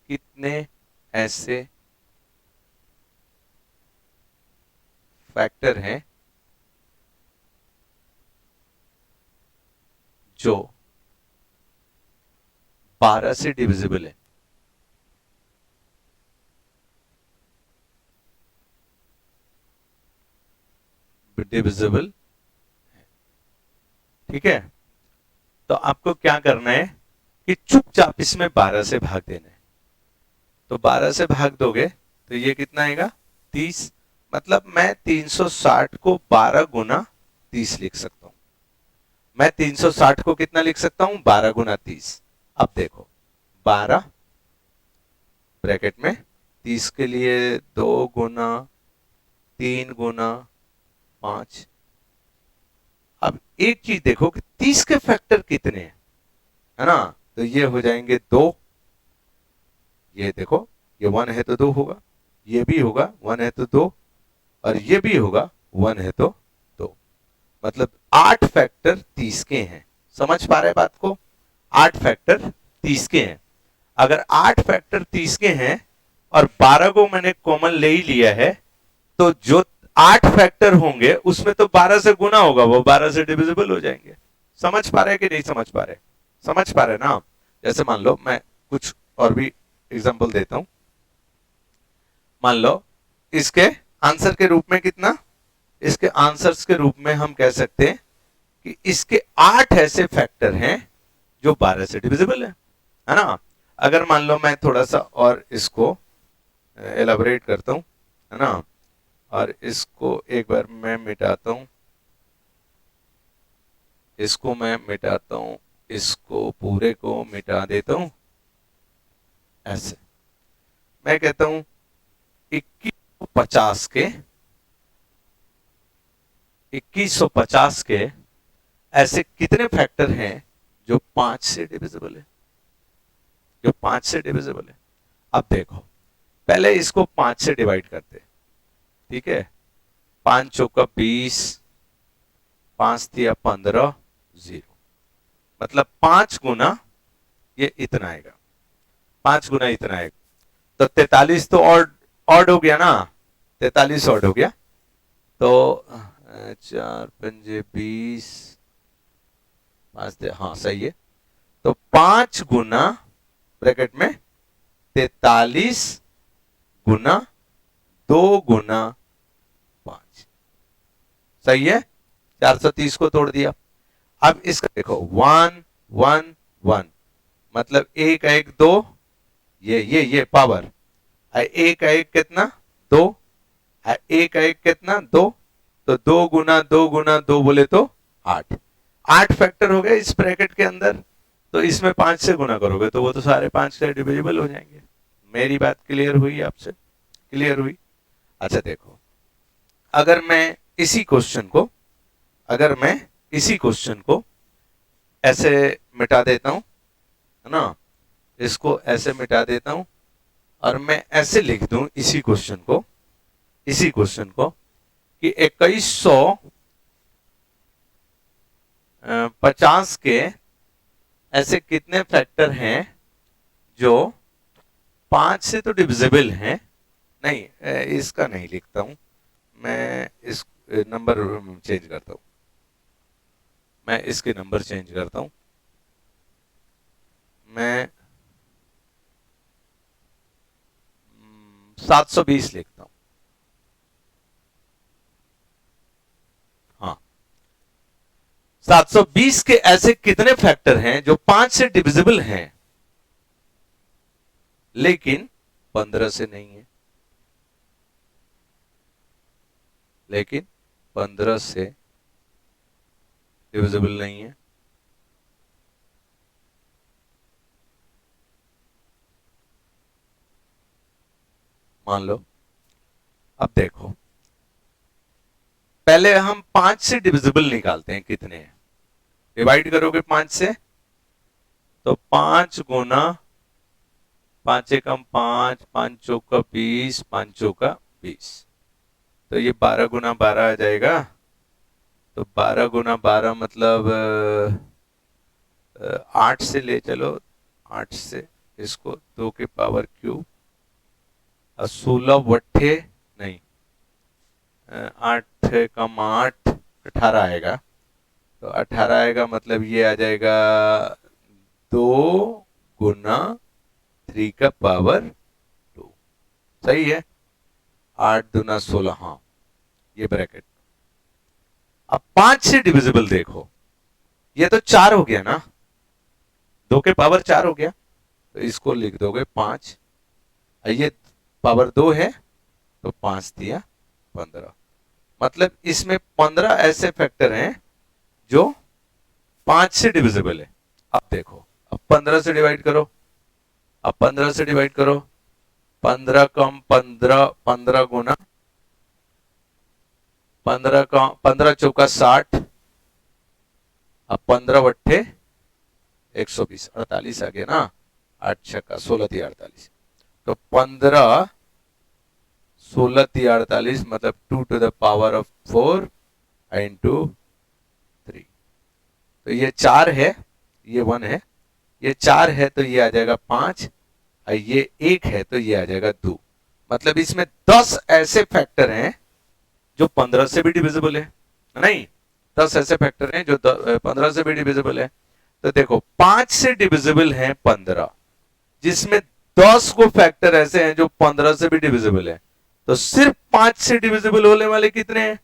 कितने ऐसे फैक्टर हैं जो 12 से डिविजिबल है, डिविजिबल, ठीक है, तो आपको क्या करना है कि चुपचाप इसमें 12 से भाग देना है। तो 12 से भाग दोगे तो ये कितना आएगा? 30। मतलब मैं 360 को 12 गुना 30 लिख सकता हूं। मैं 360 को कितना लिख सकता हूं? 12 गुना 30। अब देखो, 12 ब्रैकेट में 30 के लिए 2 गुना 3 गुना 5। अब एक चीज देखो कि 30 के फैक्टर कितने हैं, है ना? तो ये हो जाएंगे 2, ये देखो, ये 1 है तो 2 होगा, ये भी होगा 1 है तो 2, और ये भी होगा 1 है तो 2। मतलब 8 फैक्टर 30 के हैं। समझ पा रहे बात को? 8 फैक्टर 30 के हैं। अगर 8 फैक्टर 30 के हैं और 12 को मैंने कॉमन ले ही लिया है, तो जो 8 फैक्टर होंगे उसमें तो 12 से गुना होगा, वो 12 से डिविजिबल हो जाएंगे। समझ पा रहे कि नहीं समझ पा रहे? समझ पा रहे ना? जैसे मान लो मैं कुछ और भी एग्जांपल देता हूं। मान लो इसके आंसर के रूप में कितना, इसके आंसर्स के रूप में हम कह सकते हैं कि इसके 8 ऐसे फैक्टर हैं जो 12 से डिविजिबल है ना। अगर मान लो मैं थोड़ा सा और इसको एलाबोरेट करता हूं, है ना, और इसको एक बार मैं मिटाता हूं, इसको मैं मिटाता हूं, इसको पूरे को मिटा देता हूं, ऐसे मैं कहता हूं 2150 के 2150 के ऐसे कितने फैक्टर हैं जो 5 से डिविजिबल है, जो 5 से डिविजिबल है। अब देखो पहले इसको 5 से डिवाइड करते, ठीक है, 5 चौका 20, 5 दिया 15, 0, मतलब 5 गुना ये इतना आएगा, 5 गुना इतना आएगा, तो 43 तो ऑड हो गया ना, 43 ऑड हो गया, तो 4 पंजे 20, 5 हाँ सही है, तो 5 गुना ब्रैकेट में 43 गुना 2 गुना 5, सही है, 430 को तोड़ दिया। अब इसका देखो 1 1 1, मतलब 1 1 2, ये पावर, 1 1 कितना 2, 1 1 कितना 2, तो 2 गुना 2 गुना 2 बोले तो 8, 8 फैक्टर हो गए इस ब्रैकेट के अंदर, तो इसमें 5 से गुना करोगे तो वो तो सारे 5 से डिविजिबल हो जाएंगे। मेरी बात क्लियर हुई आपसे, क्लियर हुई। अच्छा देखो, अगर मैं इसी क्वेश्चन को, अगर मैं इसी क्वेश्चन को ऐसे मिटा देता हूं, है ना, इसको ऐसे मिटा देता हूं और मैं ऐसे लिख दूं इसी क्वेश्चन को, इसी क्वेश्चन को कि 2150 के ऐसे कितने फैक्टर हैं जो 5 से तो डिविजिबल हैं, नहीं इसका नहीं लिखता हूं, मैं इस नंबर चेंज करता हूं, मैं इसके नंबर चेंज करता हूं, मैं 720 लिखता हूं, हाँ 720 के ऐसे कितने फैक्टर हैं जो 5 से डिविजिबल हैं लेकिन 15 से नहीं है, लेकिन 15 से डिविजिबल नहीं है। मान लो, अब देखो पहले हम 5 से डिविजिबल निकालते हैं, कितने हैं, डिवाइड करोगे 5 से तो 5 गुना 5 एकम 5, 5 चौका 20, 5 चौका 20, तो ये 12 गुना 12 आ जाएगा, तो 12 गुना 12 मतलब 8 से ले चलो, 8 से इसको 2 के पावर क्यूब, 16 वट्ठे नहीं, 8 कम 8 18 आएगा, तो 18 आएगा मतलब ये आ जाएगा 2 गुना 3 का पावर 2, सही है, 8 दूना 16, हाँ ये ब्रैकेट। अब 5 से डिविजिबल देखो, ये तो 4 हो गया ना, 2 के पावर 4 हो गया, तो इसको लिख दोगे 5, ये पावर 2 है तो 5 दिया 15, मतलब इसमें 15 ऐसे फैक्टर हैं जो 5 से डिविजिबल है। अब देखो, अब 15 से डिवाइड करो, अब 15 से डिवाइड करो, 15 कम 15, 15 गुना 15 का 15 चौका 60, अब 15 वट्ठे 120, 48 आ गया ना, 8 छक्का 16 थी 48, तो 15 16 थी 48 मतलब 2 to the power of 4 into 3, तो ये 4 है, ये 1 है, ये 4 है तो ये आ जाएगा 5, और ये 1 है तो ये आ जाएगा 2, मतलब इसमें 10 ऐसे फैक्टर हैं जो 15 से भी डिविजिबल है, नहीं 10 ऐसे फैक्टर हैं जो 15 से भी डिविजिबल है। तो देखो 5 से डिविजिबल है 15, जिसमें 10 को फैक्टर ऐसे हैं जो 15 से भी डिविजिबल है, तो सिर्फ 5 से डिविजिबल होने वाले कितने हैं?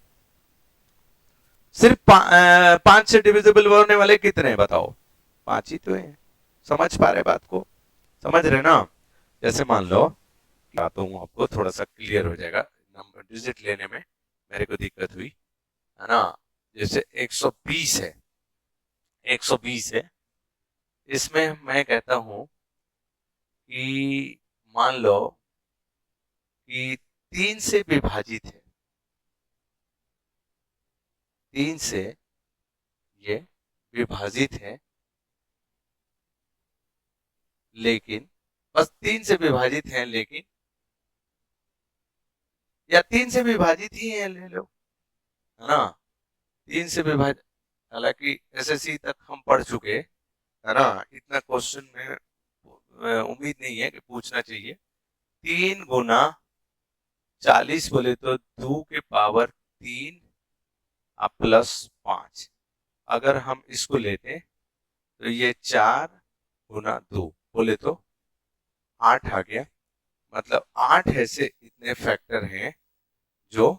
सिर्फ 5 से डिविजिबल होने वाले कितने हैं बताओ? 5 ही तो है। समझ पा रहे बात को? समझ रहे ना? जैसे मान लो, आता हूँ आपको, थोड़ा सा क्लियर हो जाएगा। नंबर डिजिट लेने में मेरे को दिक्कत हुई है ना। जैसे 120 है, 120 है, इसमें मैं कहता हूं कि मान लो कि 3 से विभाजित है, 3 से ये विभाजित है, लेकिन बस 3 से विभाजित है, लेकिन या 3 से विभाजित ही है, ले लो, है ना। 3 से विभाजित, हालांकि एसएससी तक हम पढ़ चुके, है ना, इतना क्वेश्चन में उम्मीद नहीं है कि पूछना चाहिए। 3 गुना 40 बोले तो 2 के पावर 3 प्लस 5। अगर हम इसको लेते तो ये 4 गुना 2 बोले तो 8 आ गया। मतलब 8 ऐसे इतने फैक्टर हैं जो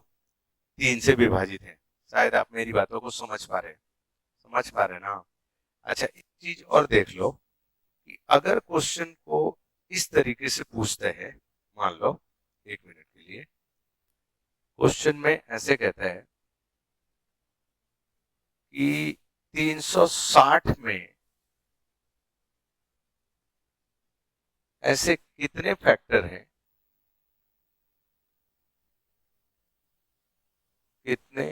3 से विभाजित हैं। शायद आप मेरी बातों को समझ पा रहे ना? अच्छा, एक चीज और देख लो कि अगर क्वेश्चन को इस तरीके से पूछते हैं, मान लो 1 मिनट के लिए, क्वेश्चन में ऐसे कहता है कि 360 में ऐसे कितने फैक्टर हैं, कितने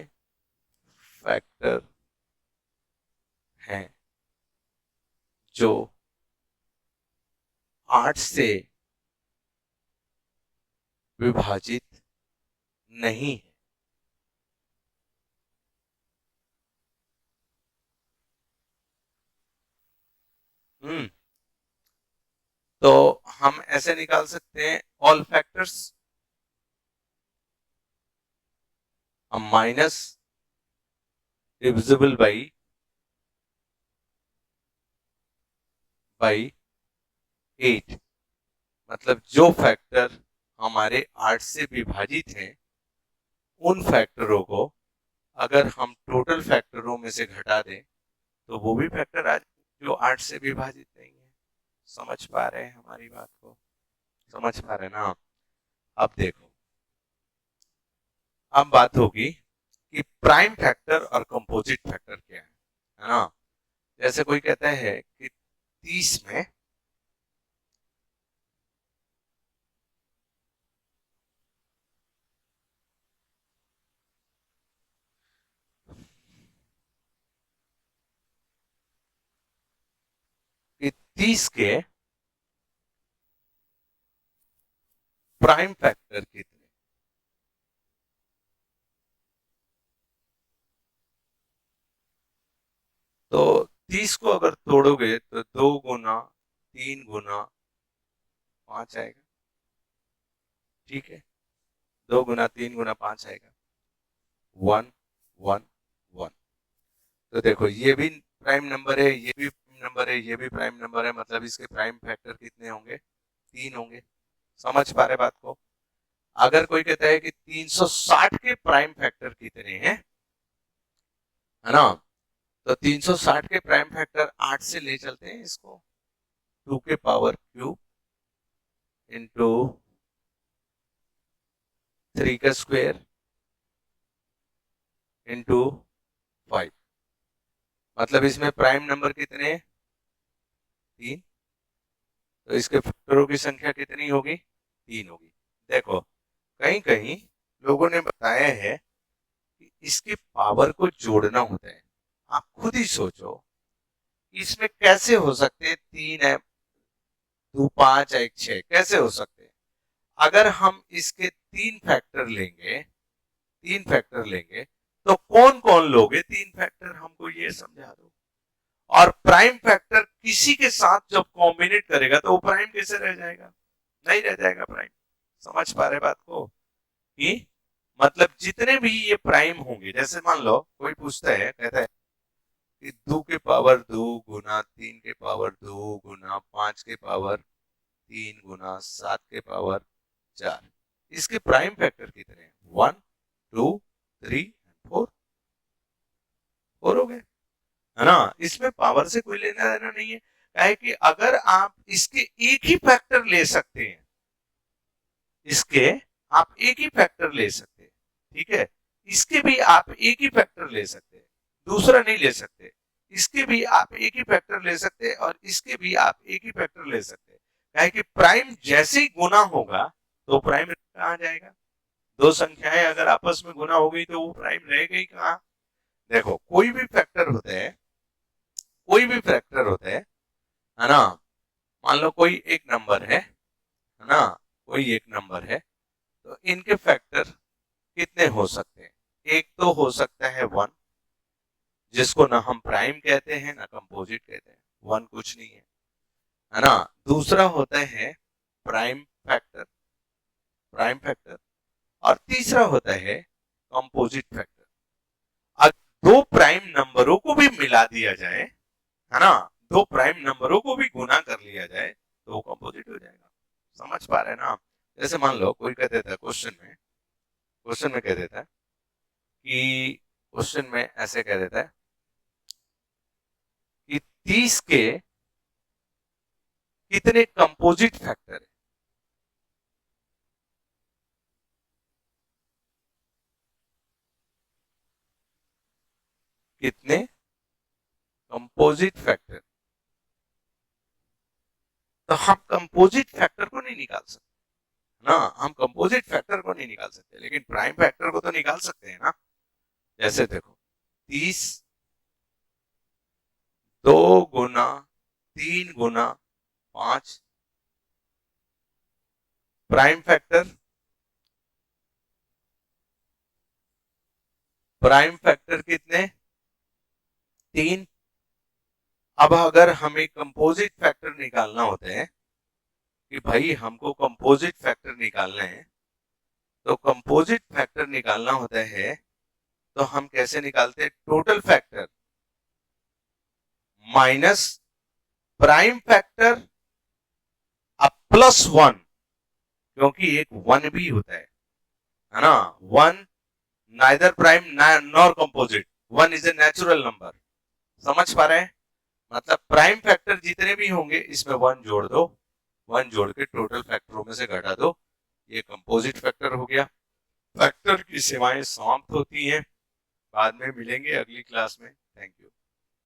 फैक्टर हैं जो 8 से विभाजित नहीं है। तो हम ऐसे निकाल सकते हैं ऑल फैक्टर्स, हम माइनस डिविजिबल बाई 8, मतलब जो फैक्टर हमारे 8 से विभाजित हैं, उन फैक्टरों को अगर हम टोटल फैक्टरों में से घटा दें तो वो भी फैक्टर आ जाए जो 8 से विभाजित नहीं है। समझ पा रहे हैं हमारी बात को? समझ पा रहे ना? अब देखो, अब बात होगी कि प्राइम फैक्टर और कंपोजिट फैक्टर क्या है ना। जैसे कोई कहता है कि 30 में 30 के प्राइम फैक्टर कितने? तो 30 को अगर तोड़ोगे तो 2 गुना 3 गुना 5 आएगा। ठीक है, 2 गुना 3 गुना 5 आएगा 1 1 1। तो देखो, ये भी प्राइम नंबर है, ये भी प्राइम नंबर है, ये भी प्राइम नंबर है, मतलब इसके प्राइम फैक्टर कितने होंगे? 3 होंगे। समझ पा रहे बात को? अगर कोई कहता है कि 360 के प्राइम फैक्टर कितने हैं, है ना, तो 360 के प्राइम फैक्टर 8 से ले चलते हैं इसको, 2 के पावर क्यूब इंटू 3 का स्क्वायर इंटू 5। मतलब इसमें प्राइम नंबर कितने हैं? 3। तो इसके फैक्टरों की संख्या कितनी होगी? 3 होगी। देखो, कहीं कहीं लोगों ने बताया है कि इसके पावर को जोड़ना होता है। आप खुद ही सोचो, इसमें कैसे हो सकते हैं 3 है, 2 5 1 6, कैसे हो सकते हैं? अगर हम इसके 3 फैक्टर लेंगे तो कौन कौन लोगे 3 फैक्टर, हमको ये समझा दो। और प्राइम फैक्टर किसी के साथ जब कॉम्बिनेट करेगा तो वो प्राइम कैसे रह जाएगा? नहीं रह जाएगा प्राइम। समझ पा रहे बात को? कि मतलब जितने भी ये प्राइम होंगे, जैसे मान लो कोई पूछता है, कहता है कि 2 के पावर 2 गुना 3 के पावर 5 के पावर 3 गुना 7 के पावर 4। इसके प्राइम फैक्टर कितने हैं? 1, 2, 3, 4। 4 हो गए, है ना। इसमें पावर से कोई लेना देना नहीं है, है कि अगर आप इसके एक ही फैक्टर ले सकते हैं, इसके आप एक ही फैक्टर ले सकते हैं, ठीक है, इसके भी आप एक ही फैक्टर ले सकते हैं, दूसरा नहीं ले सकते। इसके भी आप एक ही फैक्टर ले सकते हैं और इसके भी आप एक ही फैक्टर ले सकते हैं, है कि प्राइम जैसे ही गुना होगा तो प्राइम कहां जाएगा? दो संख्याएं अगर आपस में गुना हो गई तो वो प्राइम रह गई कहां? देखो, कोई भी फैक्टर होते हैं, कोई भी फैक्टर होते हैं, है ना। मान लो कोई एक नंबर है ना, कोई एक नंबर है, तो इनके फैक्टर कितने हो सकते हैं? एक तो हो सकता है 1, जिसको ना हम प्राइम कहते हैं ना कंपोजिट कहते हैं, 1 कुछ नहीं है ना। दूसरा होता है प्राइम फैक्टर, प्राइम फैक्टर, और तीसरा होता है कंपोजिट फैक्टर। अब दो प्राइम नंबरों को भी मिला दिया जाए, है ना, दो प्राइम नंबरों को भी गुना कर लिया जाए तो वो कंपोजिट हो जाएगा। समझ पा रहे हैं ना आप? जैसे मान लो कोई कह देता है क्वेश्चन में कह देता है कि क्वेश्चन में ऐसे कह देता है कि 30 के कितने कंपोजिट फैक्टर है? कितने कंपोजिट फैक्टर? तो हम कंपोजिट फैक्टर को नहीं निकाल सकते ना, हम कंपोजिट फैक्टर को नहीं निकाल सकते, लेकिन प्राइम फैक्टर को तो निकाल सकते हैं ना। जैसे देखो, 30 2 गुना 3 गुना 5, प्राइम फैक्टर, प्राइम फैक्टर कितने? 3। अब अगर हमें कंपोजिट फैक्टर निकालना होते हैं कि भाई हमको कंपोजिट फैक्टर निकालना है, तो कंपोजिट फैक्टर निकालना होता है तो हम कैसे निकालते हैं? Total factor minus prime factor अब प्लस 1, क्योंकि एक 1 भी होता है ना। 1 neither prime nor composite, 1 is a natural number. समझ पा रहे हैं? मतलब प्राइम फैक्टर जितने भी होंगे इसमें 1 जोड़ दो, 1 जोड़ के टोटल फैक्टरों में से घटा दो, ये कंपोजिट फैक्टर हो गया। फैक्टर की सेवाएं समाप्त होती हैं। बाद में मिलेंगे अगली क्लास में। Thank you.